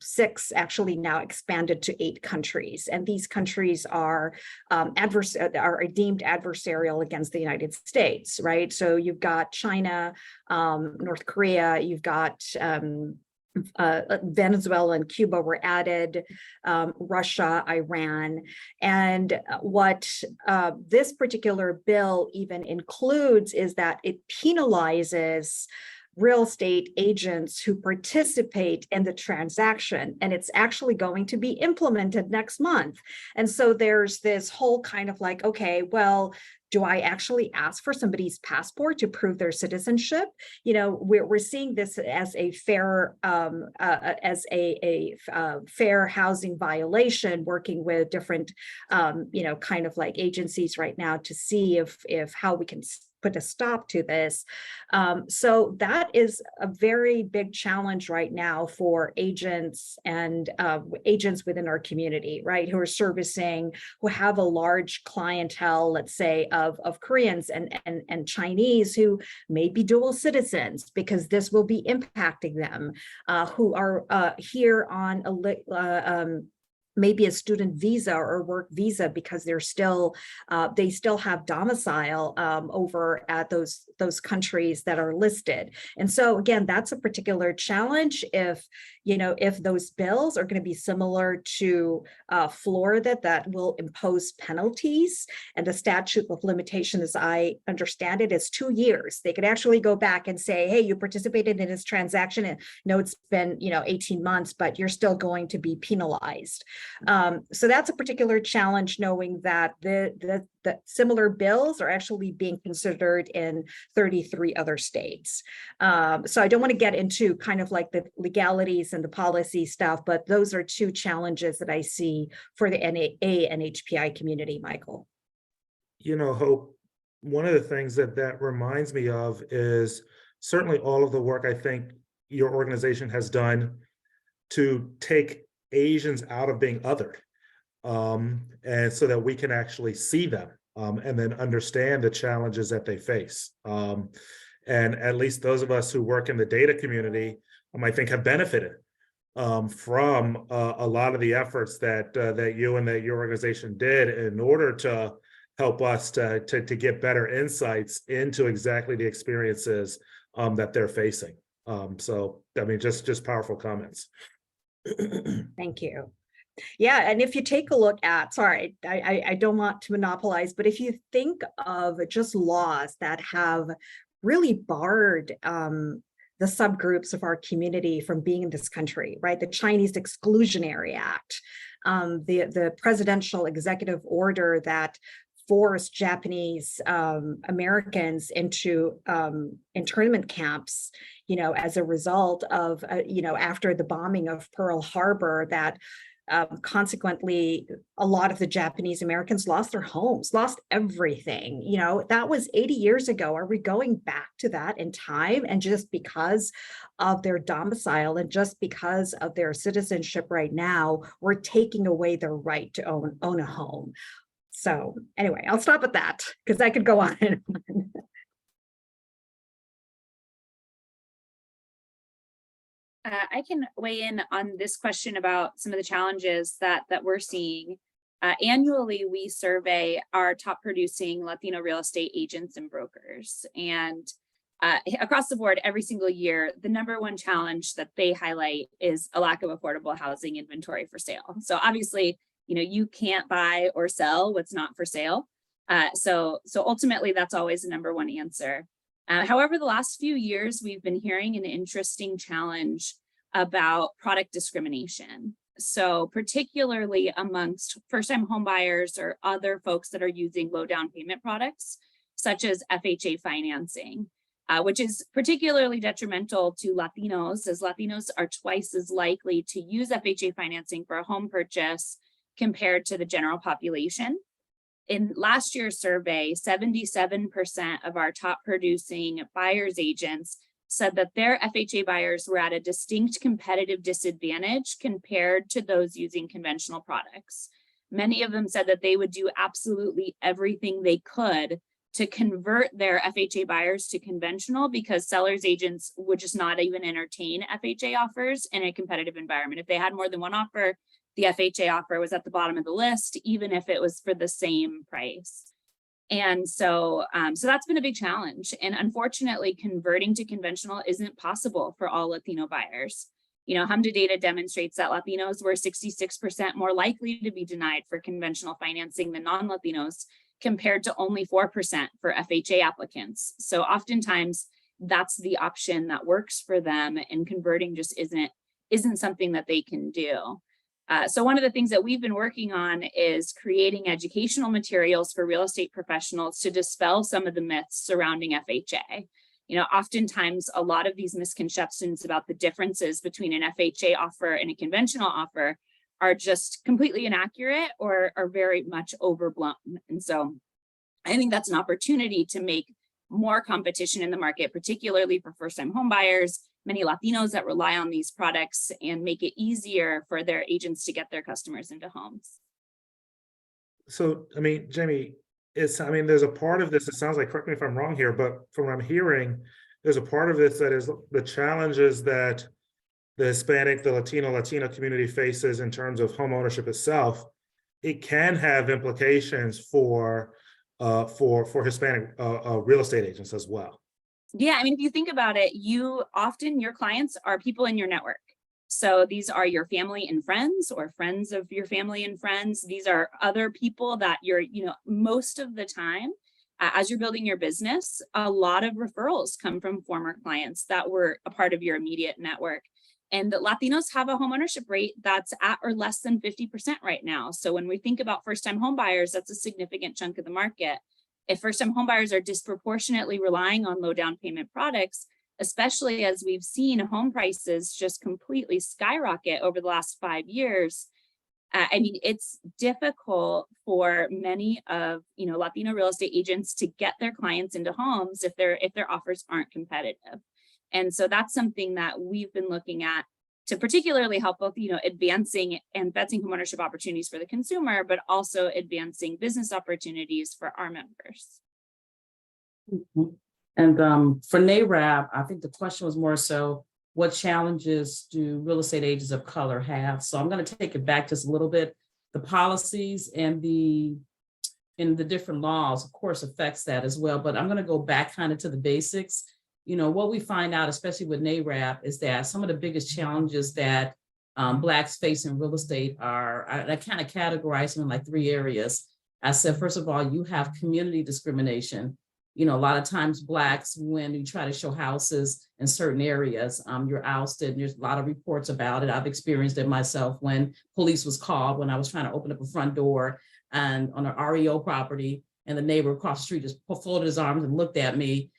Speaker 3: 6, actually now expanded to 8 countries, and these countries are deemed adversarial against the United States, right? So you've got China, North Korea, you've got Venezuela and Cuba were added, Russia, Iran. And what this particular bill even includes is that it penalizes real estate agents who participate in the transaction, and it's actually going to be implemented next month. And so there's this whole kind of like, okay, well, do I actually ask for somebody's passport to prove their citizenship? We're seeing this as a fair fair housing violation, working with different kind of like agencies right now to see if how we can put a stop to this. So that is a very big challenge right now for agents and agents within our community, right? Who have a large clientele, let's say, of Koreans and Chinese who may be dual citizens, because this will be impacting them, who are here on maybe a student visa or work visa, because they still have domicile over at those countries that are listed. And so again, that's a particular challenge if those bills are going to be similar to Florida, that will impose penalties, and the statute of limitation, as I understand it, is 2 years. They could actually go back and say, hey, you participated in this transaction, and no, it's been 18 months, but you're still going to be penalized. So that's a particular challenge, knowing that the similar bills are actually being considered in 33 other states. So I don't want to get into kind of like the legalities and the policy stuff, but those are 2 challenges that I see for the A and HPI community, Michael.
Speaker 1: Hope, one of the things that reminds me of is certainly all of the work I think your organization has done to take Asians out of being othered, and so that we can actually see them and then understand the challenges that they face. And at least those of us who work in the data community, I think have benefited from a lot of the efforts that that you and that your organization did in order to help us to get better insights into exactly the experiences that they're facing. So I mean, just powerful comments.
Speaker 3: Thank you. Yeah, and if you take a look at, sorry, I don't want to monopolize, but if you think of just laws that have really barred the subgroups of our community from being in this country, right? The Chinese Exclusionary Act, the presidential executive order that forced Japanese Americans into internment camps, you know, as a result of, you know, after the bombing of Pearl Harbor, that consequently, a lot of the Japanese Americans lost their homes, lost everything. You know, that was 80 years ago. Are we going back to that in time? And just because of their domicile and just because of their citizenship right now, we're taking away their right to own a home. So anyway, I'll stop at that because I could go on and on.
Speaker 5: I can weigh in on this question about some of the challenges that we're seeing. Annually, we survey our top producing Latino real estate agents and brokers. And across the board, every single year, the #1 challenge that they highlight is a lack of affordable housing inventory for sale. So obviously, you know, you can't buy or sell what's not for sale. So ultimately, that's always the #1 answer. However, the last few years, we've been hearing an interesting challenge about product discrimination. So particularly amongst first-time homebuyers or other folks that are using low down payment products, such as FHA financing, which is particularly detrimental to Latinos, as Latinos are twice as likely to use FHA financing for a home purchase compared to the general population. In last year's survey, 77% of our top producing buyers agents said that their FHA buyers were at a distinct competitive disadvantage compared to those using conventional products. Many of them said that they would do absolutely everything they could to convert their FHA buyers to conventional because sellers agents would just not even entertain FHA offers in a competitive environment. If they had more than one offer, the FHA offer was at the bottom of the list, even if it was for the same price. And so that's been a big challenge. And unfortunately, converting to conventional isn't possible for all Latino buyers. You know, HMDA data demonstrates that Latinos were 66% more likely to be denied for conventional financing than non-Latinos, compared to only 4% for FHA applicants. So oftentimes that's the option that works for them, and converting just isn't something that they can do. So one of the things that we've been working on is creating educational materials for real estate professionals to dispel some of the myths surrounding FHA. You know, oftentimes a lot of these misconceptions about the differences between an FHA offer and a conventional offer are just completely inaccurate or are very much overblown. And so I think that's an opportunity to make more competition in the market, particularly for first-time home buyers, many Latinos that rely on these products, and make it easier for their agents to get their customers into homes.
Speaker 1: So, I mean, Jamie, there's a part of this, it sounds like, correct me if I'm wrong here, but from what I'm hearing, there's a part of this that is the challenges that the Hispanic, the Latina community faces in terms of home ownership itself. It can have implications for Hispanic real estate agents as well.
Speaker 5: Yeah, I mean, if you think about it, your clients are people in your network. So these are your family and friends, or friends of your family and friends. These are other people that you're, you know, most of the time, as you're building your business, a lot of referrals come from former clients that were a part of your immediate network. And the Latinos have a homeownership rate that's at or less than 50% right now. So when we think about first-time home buyers, that's a significant chunk of the market. If first-time home buyers are disproportionately relying on low down payment products, especially as we've seen home prices just completely skyrocket over the last 5 years, I mean, it's difficult for many of, you know, Latino real estate agents to get their clients into homes if their offers aren't competitive. And so that's something that we've been looking at to particularly help both, you know, advancing homeownership opportunities for the consumer, but also advancing business opportunities for our members.
Speaker 4: And for NARAB, I think the question was more so, what challenges do real estate agents of color have? So I'm going to take it back just a little bit. The policies and the different laws, of course, affects that as well. But I'm going to go back kind of to the basics. You know, what we find out, especially with NARAP, is that some of the biggest challenges that Blacks face in real estate are, I kind of categorize them in like 3 areas. I said, first of all, you have community discrimination. You know, a lot of times Blacks, when you try to show houses in certain areas, you're ousted. And there's a lot of reports about it. I've experienced it myself when police was called when I was trying to open up a front door and on an REO property, and the neighbor across the street just folded his arms and looked at me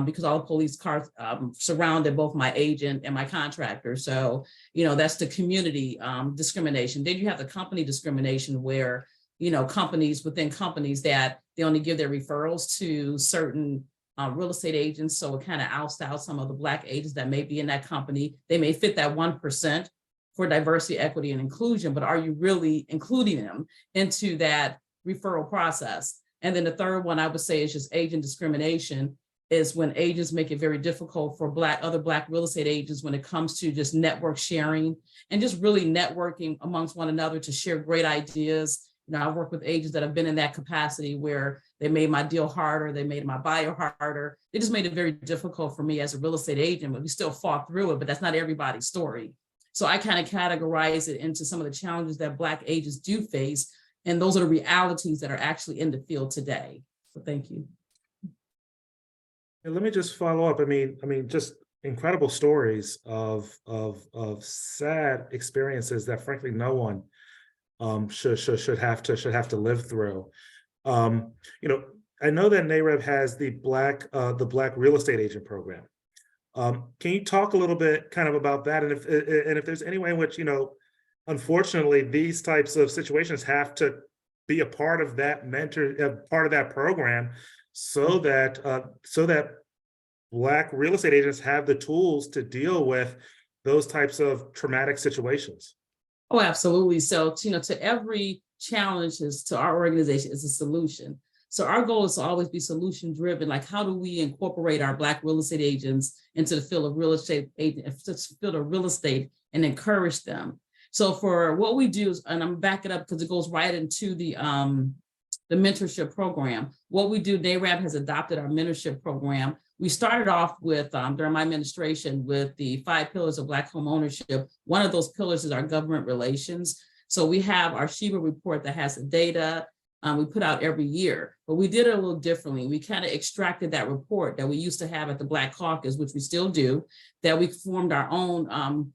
Speaker 4: because all the police cars surrounded both my agent and my contractor. So, you know, that's the community discrimination. Then you have the company discrimination where, you know, companies within companies that they only give their referrals to certain real estate agents. So it kind of ousts out some of the Black agents that may be in that company. They may fit that 1% for diversity, equity, and inclusion, but are you really including them into that referral process? And then the third one I would say is just agent discrimination, is when agents make it very difficult for other Black real estate agents when it comes to just network sharing and just really networking amongst one another to share great ideas. You know, I work with agents that have been in that capacity where they made my deal harder, they made my buyer harder. They just made it very difficult for me as a real estate agent, but we still fought through it, but that's not everybody's story. So I kind of categorize it into some of the challenges that Black agents do face. And those are the realities that are actually in the field today. So thank you.
Speaker 1: And let me just follow up. I mean, just incredible stories of sad experiences that frankly no one should have to live through. You know, I know that NAREB has the Black real estate agent program. Can you talk a little bit kind of about that, and if there's any way in which, you know, unfortunately these types of situations have to be a part of that part of that program, so that Black real estate agents have the tools to deal with those types of traumatic situations?
Speaker 4: Oh, absolutely. So, you know, to every challenge to our organization is a solution. So our goal is to always be solution driven. Like, how do we incorporate our Black real estate agents into the field of real estate and encourage them? So for what we do is, and I'm backing up because it goes right into the mentorship program. What we do, NARAB has adopted our mentorship program. We started off with, during my administration, with the 5 pillars of Black home ownership. One of those pillars is our government relations. So we have our Sheba report that has the data we put out every year, but we did it a little differently. We kind of extracted that report that we used to have at the Black Caucus, which we still do, that we formed our own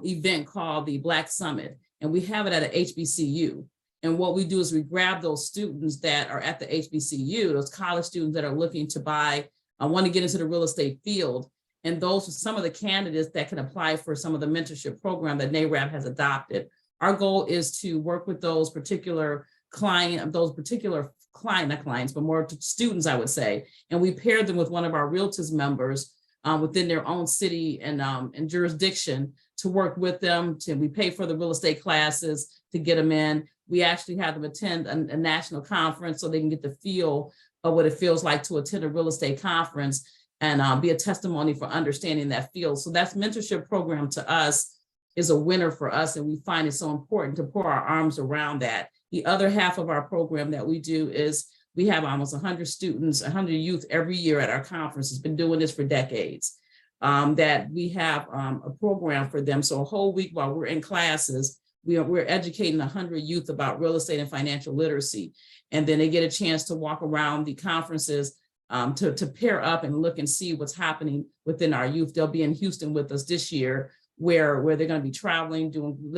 Speaker 4: event called the Black Summit, and we have it at an HBCU. And what we do is we grab those students that are at the HBCU, those college students that are looking to want to get into the real estate field. And those are some of the candidates that can apply for some of the mentorship program that NARAB has adopted. Our goal is to work with those particular not clients, but more students, I would say. And we paired them with one of our Realtors members within their own city and jurisdiction to work with them. We pay for the real estate classes to get them in. We actually have them attend a national conference so they can get the feel of what it feels like to attend a real estate conference and be a testimony for understanding that field. So that's mentorship program to us is a winner for us. And we find it so important to pour our arms around that. The other half of our program that we do is we have almost 100 students, 100 youth every year at our conference. It's been doing this for decades. That we have a program for them. So a whole week while we're in classes, we're educating 100 youth about real estate and financial literacy. And then they get a chance to walk around the conferences to pair up and look and see what's happening within our youth. They'll be in Houston with us this year, where they're going to be traveling,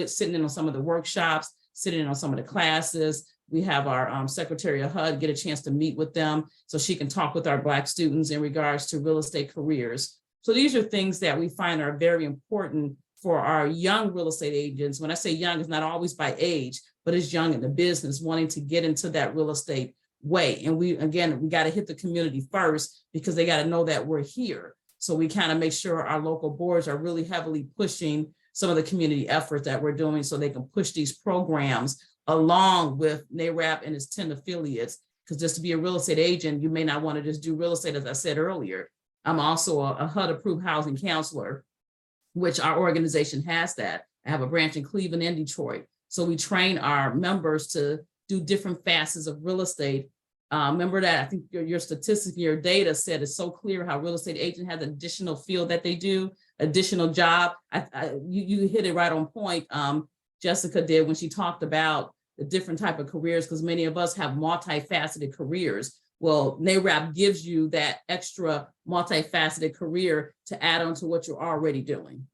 Speaker 4: sitting in on some of the workshops, sitting in on some of the classes. We have our Secretary of HUD get a chance to meet with them so she can talk with our Black students in regards to real estate careers. So these are things that we find are very important for our young real estate agents. When I say young, it's not always by age, but it's young in the business, wanting to get into that real estate way. And we got to hit the community first because they got to know that we're here. So we kind of make sure our local boards are really heavily pushing some of the community efforts that we're doing so they can push these programs along with NARAB and its 10 affiliates. Because just to be a real estate agent, you may not want to just do real estate, as I said earlier. I'm also a HUD approved housing counselor. which our organization has that. I have a branch in Cleveland and Detroit. So we train our members to do different facets of real estate. Remember that I think your statistics, your data said it's so clear how real estate agent has an additional field that they do, additional job. You hit it right on point. Jessica did when she talked about the different type of careers, because many of us have multifaceted careers. Well, NARAP gives you that extra multifaceted career to add on to what you're already doing.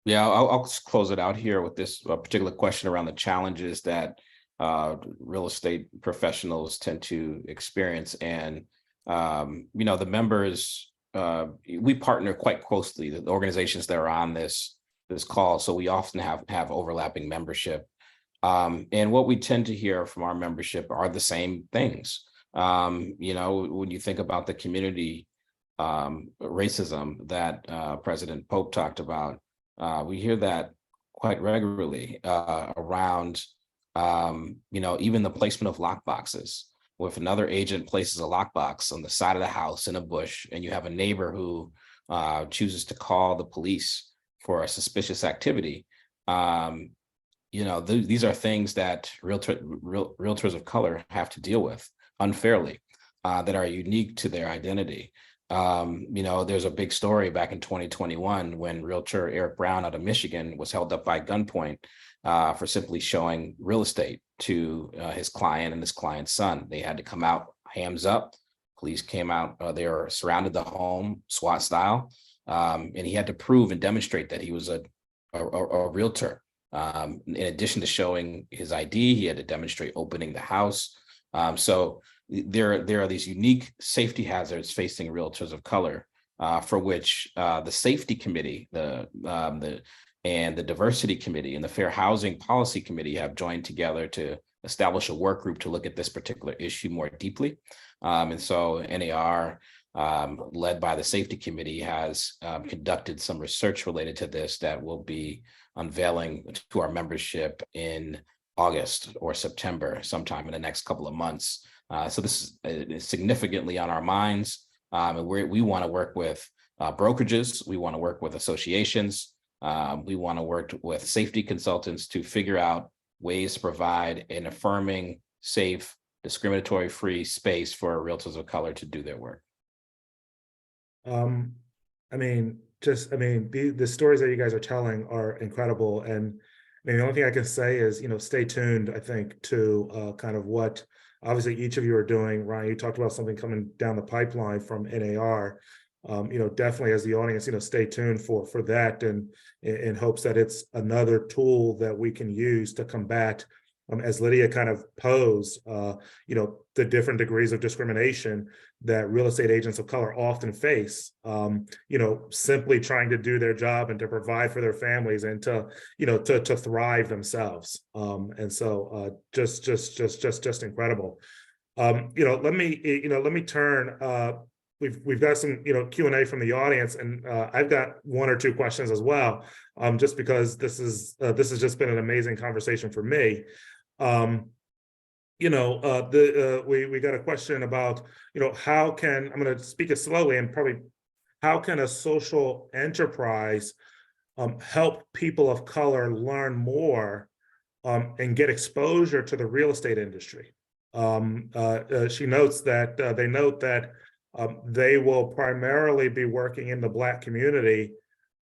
Speaker 6: Yeah, I'll just close it out here with this particular question around the challenges that real estate professionals tend to experience. And, the members, we partner quite closely, the organizations that are on this call. So we often have overlapping membership. And what we tend to hear from our membership are the same things. When you think about the community racism that President Pope talked about, we hear that quite regularly around, even the placement of lock boxes. If another agent places a lockbox on the side of the house in a bush, and you have a neighbor who chooses to call the police for a suspicious activity, these are things that realtors of color have to deal with unfairly, that are unique to their identity. There's a big story back in 2021 when realtor Eric Brown out of Michigan was held up by gunpoint for simply showing real estate to his client and his client's son. They had to come out, hands up. Police came out. They were surrounded the home, SWAT style, and he had to prove and demonstrate that he was a realtor. In addition to showing his ID, he had to demonstrate opening the house. So there are these unique safety hazards facing realtors of color, for which the safety committee, and the diversity committee and the fair housing policy committee have joined together to establish a work group to look at this particular issue more deeply. And so NAR, led by the safety committee, has conducted some research related to this that will be unveiling to our membership in August or September, sometime in the next couple of months. So this is significantly on our minds. And we want to work with brokerages. We want to work with associations. We want to work with safety consultants to figure out ways to provide an affirming, safe, discriminatory-free space for realtors of color to do their work.
Speaker 1: The stories that you guys are telling are incredible. And the only thing I can say is, stay tuned, I think, to kind of what obviously each of you are doing. Ryan, you talked about something coming down the pipeline from NAR. Definitely as the audience, stay tuned for that, and in hopes that it's another tool that we can use to combat, as Lydia kind of posed, the different degrees of discrimination that real estate agents of color often face, simply trying to do their job and to provide for their families and to thrive themselves. And so just incredible. Let me turn, we've got some, Q&A from the audience, and I've got one or two questions as well, just because this has just been an amazing conversation for me. We got a question about, how can, I'm going to speak it slowly, and probably how can a social enterprise help people of color learn more and get exposure to the real estate industry? She notes that they note that they will primarily be working in the Black community,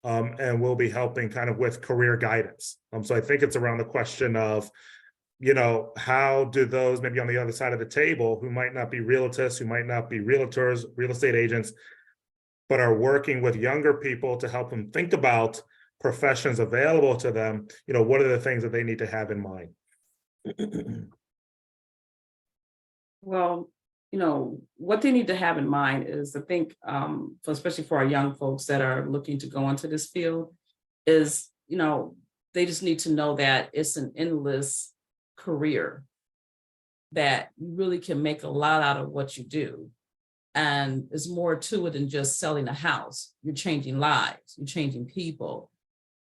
Speaker 1: and will be helping kind of with career guidance. So I think it's around the question of, how do those maybe on the other side of the table, who might not be realtors, who might not be realtors, real estate agents, but are working with younger people to help them think about professions available to them, what are the things that they need to have in mind?
Speaker 4: Well, what they need to have in mind is, I think, especially for our young folks that are looking to go into this field, is, they just need to know that it's an endless career, that you really can make a lot out of what you do. And there's more to it than just selling a house. You're changing lives, you're changing people,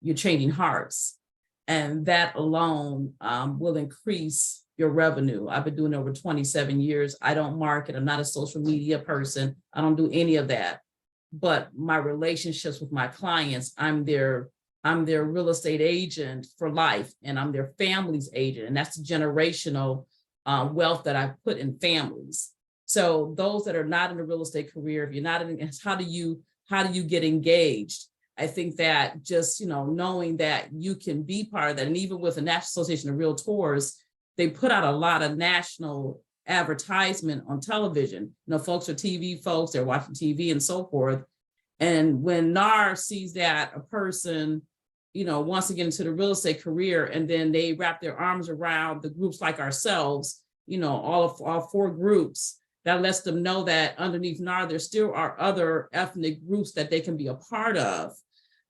Speaker 4: you're changing hearts. And that alone will increase your revenue. I've been doing it over 27 years. I don't market. I'm not a social media person. I don't do any of that. But my relationships with my clients, I'm their real estate agent for life, and I'm their family's agent. And that's the generational wealth that I put in families. So those that are not in the real estate career, if you're not in, how do you get engaged? I think that just, knowing that you can be part of that. And even with the National Association of Realtors, they put out a lot of national advertisement on television. Folks are TV folks, they're watching TV and so forth. And when NAR sees that a person, wants to get into the real estate career, and then they wrap their arms around the groups like ourselves, all 4 groups, that lets them know that underneath NAR, there still are other ethnic groups that they can be a part of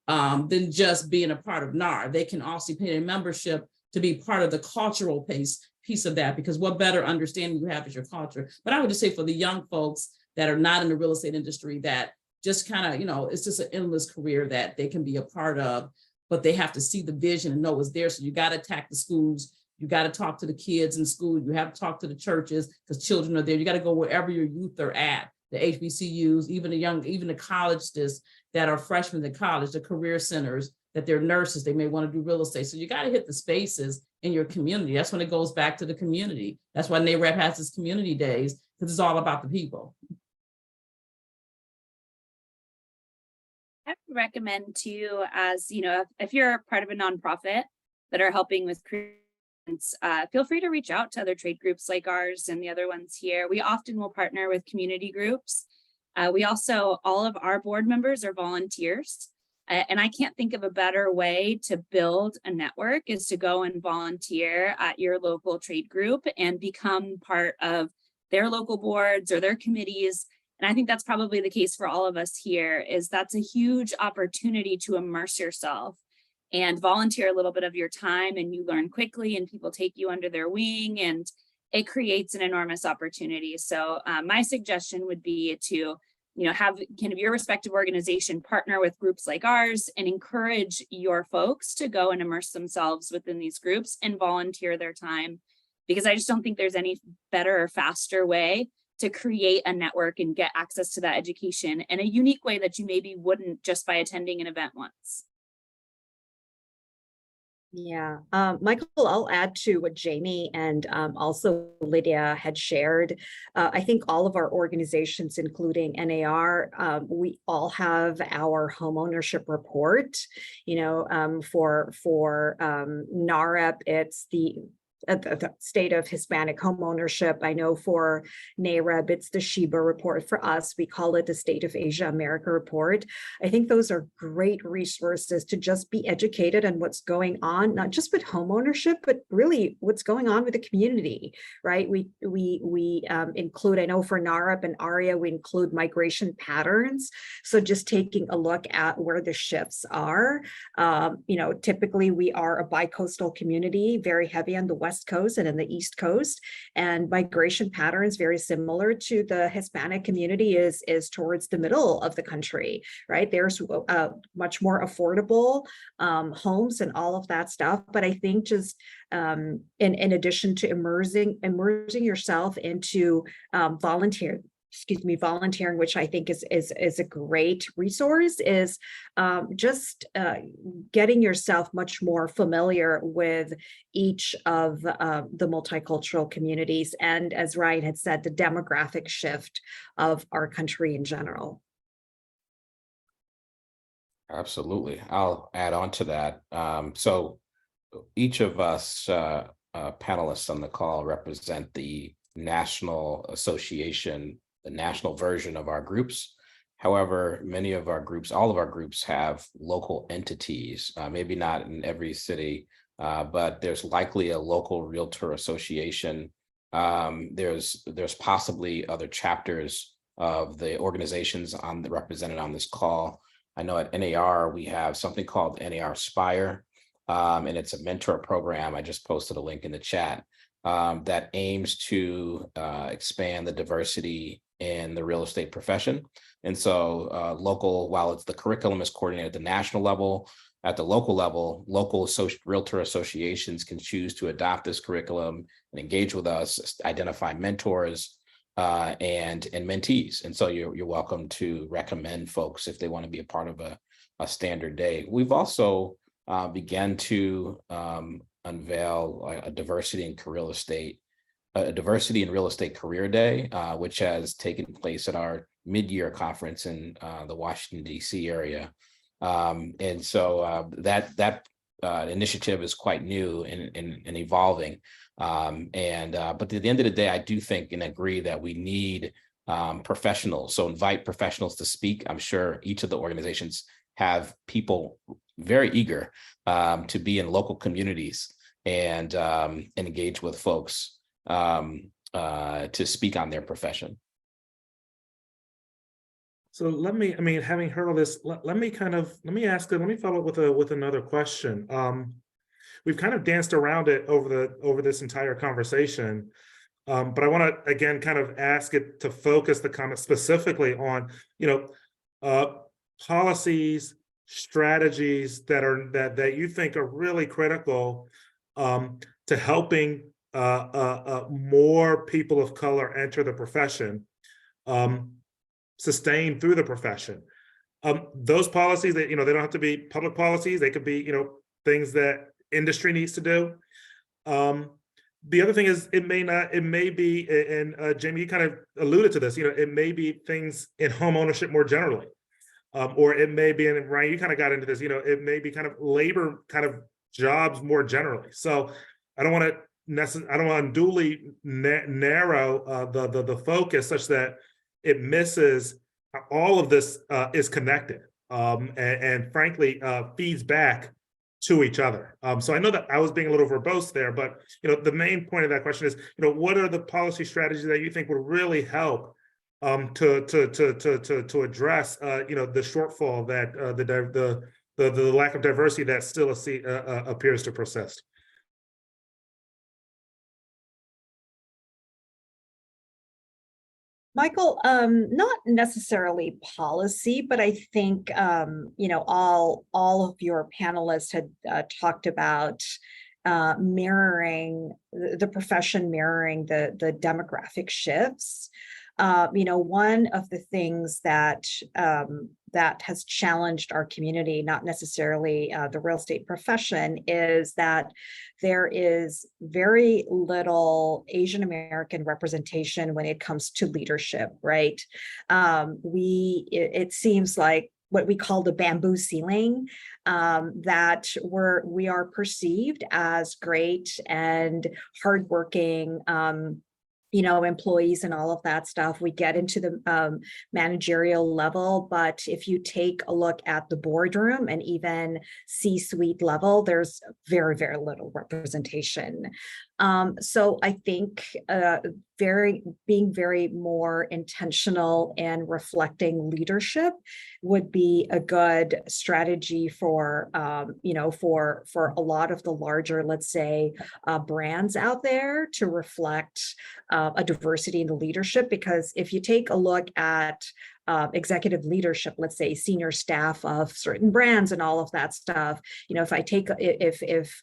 Speaker 4: than just being a part of NAR. They can also pay a membership to be part of the cultural piece of that, because what better understanding you have is your culture. But I would just say for the young folks that are not in the real estate industry, that just kind of, it's just an endless career that they can be a part of, but they have to see the vision and know it's there. So you got to attack the schools. You got to talk to the kids in school. You have to talk to the churches because children are there. You got to go wherever your youth are at, the HBCUs, even the colleges that are freshmen in college, the career centers, that they're nurses, they may want to do real estate. So you got to hit the spaces in your community. That's when it goes back to the community. That's why NAREP has its community days, because it's all about the people.
Speaker 5: I would recommend too, as if you're part of a nonprofit that are helping with creations, feel free to reach out to other trade groups like ours and the other ones here. We often will partner with community groups. We also, all of our board members are volunteers. And I can't think of a better way to build a network is to go and volunteer at your local trade group and become part of their local boards or their committees. And I think that's probably the case for all of us here, is that's a huge opportunity to immerse yourself and volunteer a little bit of your time, and you learn quickly and people take you under their wing, and it creates an enormous opportunity. So my suggestion would be to have kind of your respective organization partner with groups like ours and encourage your folks to go and immerse themselves within these groups and volunteer their time, because I just don't think there's any better or faster way to create a network and get access to that education in a unique way that you maybe wouldn't just by attending an event once.
Speaker 3: Yeah, Michael, I'll add to what Jamie and also Lydia had shared. I think all of our organizations, including NAR, we all have our homeownership report. For NAREP, it's the state of Hispanic homeownership. I know for NAREB, it's the Sheba report. For us, we call it the State of Asia America report. I think those are great resources to just be educated on what's going on, not just with homeownership, but really what's going on with the community, right? We include, I know for NAREP and ARIA, we include migration patterns. So just taking a look at where the shifts are. Typically we are a bi-coastal community, very heavy on the West Coast and in the East Coast, and migration patterns very similar to the Hispanic community is towards the middle of the country, right? There's much more affordable homes and all of that stuff. But I think just in addition to immersing yourself into volunteering, which I think is a great resource, is just getting yourself much more familiar with each of the multicultural communities. And as Ryan had said, the demographic shift of our country in general.
Speaker 6: Absolutely. I'll add on to that. So each of us panelists on the call represent the National Association, the national version of our groups. However, many of our groups, all of our groups have local entities, maybe not in every city, but there's likely a local realtor association. There's possibly other chapters of the organizations represented on this call. I know at NAR, we have something called NAR Aspire, and it's a mentor program. I just posted a link in the chat that aims to expand the diversity in the real estate profession. And so local, while the curriculum is coordinated at the national level, at the local level, local realtor associations can choose to adopt this curriculum and engage with us, identify mentors and mentees. And so you're welcome to recommend folks if they want to be a part of a standard day. We've also began to unveil a diversity in real estate career day, which has taken place at our mid-year conference in the Washington, D.C. area. And so that initiative is quite new and evolving. But at the end of the day, I do think and agree that we need professionals. So invite professionals to speak. I'm sure each of the organizations have people very eager to be in local communities and engage with folks to speak on their profession.
Speaker 1: So having heard all this, let me follow up with another question. We've kind of danced around it over this entire conversation, but I want to again kind of ask it to focus the comment specifically on, policies, strategies that you think are really critical to helping more people of color enter the profession. Sustain through the profession. Those policies that, they don't have to be public policies. They could be, things that industry needs to do. The other thing is it may be, and Jamie, you kind of alluded to this, it may be things in home ownership more generally. Or it may be, and Ryan, you kind of got into this, it may be kind of labor kind of jobs more generally. So I don't want to unduly narrow the focus such that it misses all of this is connected and frankly feeds back to each other. So I know that I was being a little verbose there, but the main point of that question is, what are the policy strategies that you think would really help to address the shortfall that the lack of diversity that still appears to persist?
Speaker 3: Michael, not necessarily policy, but I think, all of your panelists had talked about mirroring the profession, mirroring the demographic shifts. One of the things that has challenged our community, not necessarily the real estate profession, is that there is very little Asian American representation when it comes to leadership, right? It seems like what we call the bamboo ceiling, that we are perceived as great and hardworking, employees and all of that stuff. We get into the managerial level, but if you take a look at the boardroom and even C-suite level, there's very, very little representation. So I think being very more intentional and reflecting leadership would be a good strategy for for a lot of the larger, let's say, brands out there to reflect a diversity in the leadership. Because if you take a look at executive leadership, let's say senior staff of certain brands and all of that stuff, if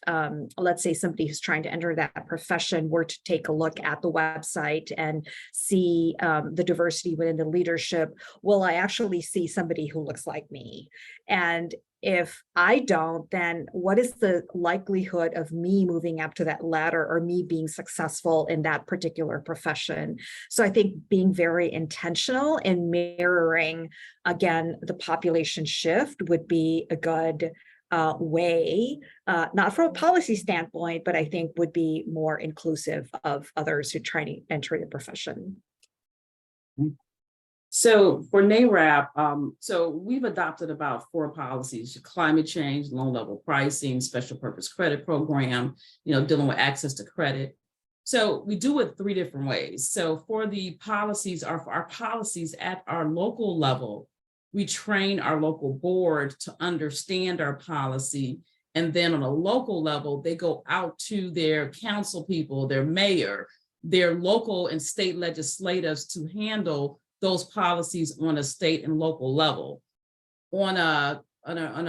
Speaker 3: let's say somebody who's trying to enter that profession were to take a look at the website and see the diversity within the leadership, will I actually see somebody who looks like me? And if I don't, then what is the likelihood of me moving up to that ladder or me being successful in that particular profession? So I think being very intentional and mirroring, again, the population shift would be a good way, not from a policy standpoint, but I think would be more inclusive of others who try to enter the profession.
Speaker 4: So for NARAP, so we've adopted about 4 policies: climate change, loan level pricing, special purpose credit program, dealing with access to credit. So we do it 3 different ways. So for the policies, our policies at our local level, we train our local board to understand our policy. And then on a local level, they go out to their council people, their mayor, their local and state legislators to handle those policies on a state and local level. On a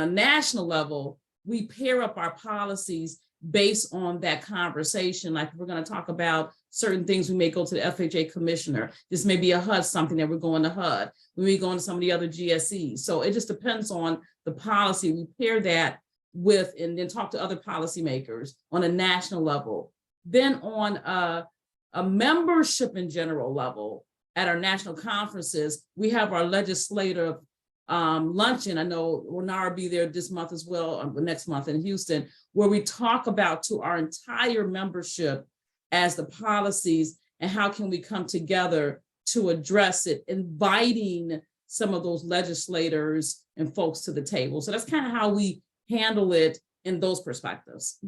Speaker 4: national level, we pair up our policies based on that conversation. Like if we're going to talk about certain things, we may go to the FHA commissioner. This may be a HUD something that we're going to HUD. We may go into some of the other GSEs. So it just depends on the policy. We pair that with, and then talk to other policymakers on a national level. Then on a membership in general level at our national conferences, we have our legislative luncheon. I know Nara will be there this month as well, next month in Houston, where we talk about to our entire membership as the policies and how can we come together to address it, inviting some of those legislators and folks to the table. So that's kind of how we handle it in those perspectives.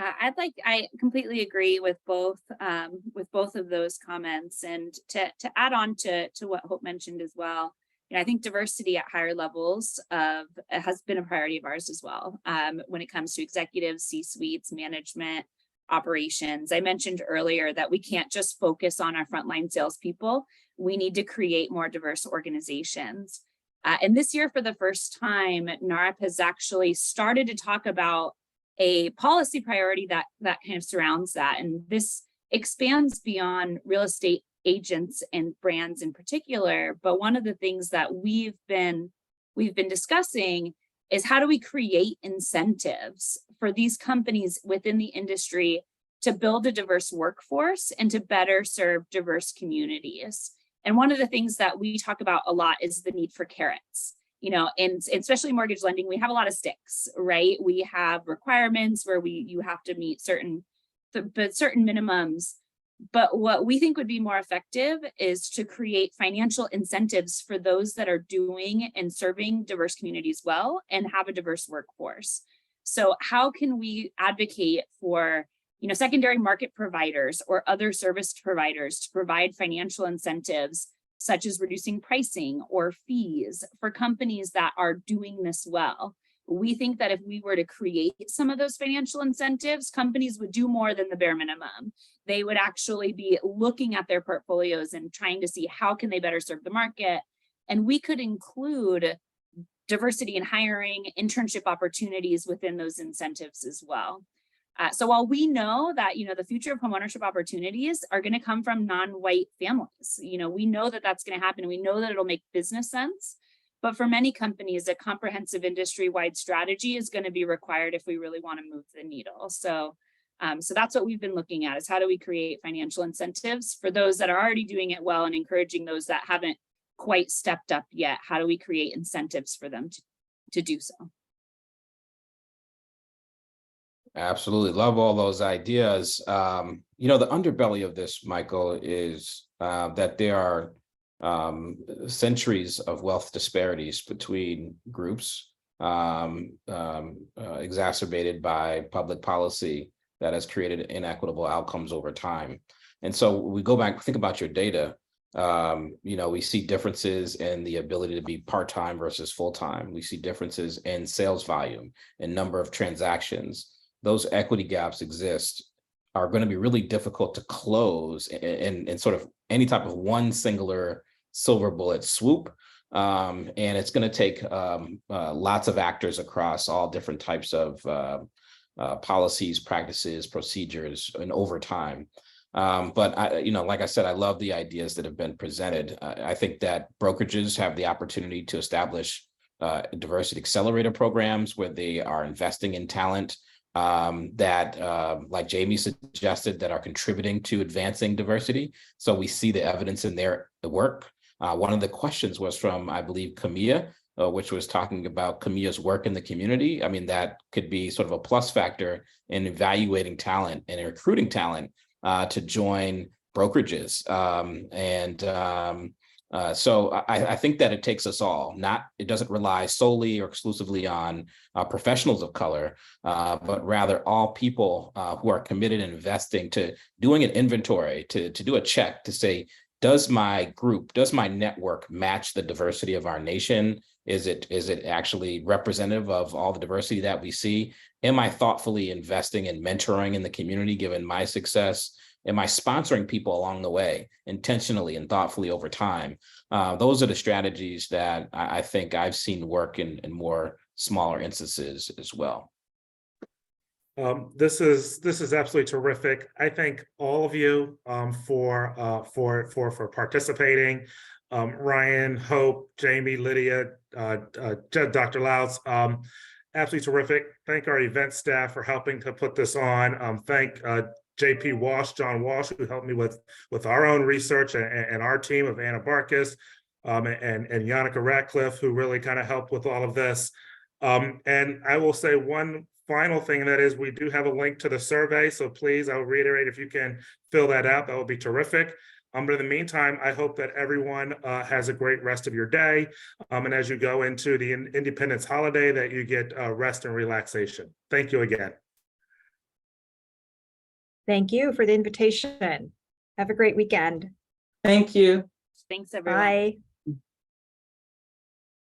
Speaker 5: I completely agree with both of those comments, and to add on to what Hope mentioned as well. I think diversity at higher levels has been a priority of ours as well. When it comes to executives, C-suites, management, operations. I mentioned earlier that we can't just focus on our frontline salespeople. We need to create more diverse organizations. And this year, for the first time, NARP has actually started to talk about a policy priority that kind of surrounds that. And this expands beyond real estate agents and brands in particular. But one of the things that we've been discussing is how do we create incentives for these companies within the industry to build a diverse workforce and to better serve diverse communities. And one of the things that we talk about a lot is the need for carrots. And especially mortgage lending, we have a lot of sticks, right? We have requirements where you have to meet certain minimums. But what we think would be more effective is to create financial incentives for those that are doing and serving diverse communities well and have a diverse workforce. So how can we advocate for secondary market providers or other service providers to provide financial incentives, such as reducing pricing or fees for companies that are doing this well? We think that if we were to create some of those financial incentives, companies would do more than the bare minimum. They would actually be looking at their portfolios and trying to see how can they better serve the market. And we could include diversity in hiring, internship opportunities within those incentives as well. So while we know that, the future of homeownership opportunities are going to come from non-white families, we know that that's going to happen. We know that it'll make business sense. But for many companies, a comprehensive industry-wide strategy is going to be required if we really want to move the needle. So that's what we've been looking at, is how do we create financial incentives for those that are already doing it well and encouraging those that haven't quite stepped up yet? How do we create incentives for them to do so?
Speaker 6: Absolutely. Love all those ideas. The underbelly of this, Michael, is that there are centuries of wealth disparities between groups, exacerbated by public policy that has created inequitable outcomes over time. And so we go back, think about your data. We see differences in the ability to be part-time versus full-time. We see differences in sales volume and number of transactions. Those equity gaps are going to be really difficult to close in sort of any type of one singular silver bullet swoop. And it's going to take lots of actors across all different types of policies, practices, procedures, and over time. But like I said, I love the ideas that have been presented. I think that brokerages have the opportunity to establish diversity accelerator programs where they are investing in talent that, like Jamie suggested, that are contributing to advancing diversity. So we see the evidence in their work. One of the questions was from, I believe, Camilla, which was talking about Camilla's work in the community. I mean, that could be sort of a plus factor in evaluating talent and recruiting talent to join brokerages. So I think that it takes us all, it doesn't rely solely or exclusively on professionals of color, but rather all people who are committed in investing, to doing an inventory, to do a check to say, does my network match the diversity of our nation? Is it actually representative of all the diversity that we see? Am I thoughtfully investing in mentoring in the community, given my success? Am I sponsoring people along the way intentionally and thoughtfully over time? Those are the strategies that I think I've seen work in more smaller instances as well.
Speaker 1: This is absolutely terrific. I thank all of you for participating. Ryan, Hope, Jamie, Lydia, Dr. Louds, absolutely terrific. Thank our event staff for helping to put this on. Thank JP Walsh, John Walsh, who helped me with our own research, and our team of Anna Barkis and Yannicka Ratcliffe, who really kind of helped with all of this. And I will say one final thing, that is, we do have a link to the survey. So please, I'll reiterate, if you can fill that out, that would be terrific. But in the meantime, I hope that everyone has a great rest of your day. And as you go into the Independence holiday, that you get rest and relaxation. Thank you again.
Speaker 3: Thank you for the invitation. Have a great weekend.
Speaker 4: Thank you.
Speaker 5: Thanks, everyone.
Speaker 3: Bye.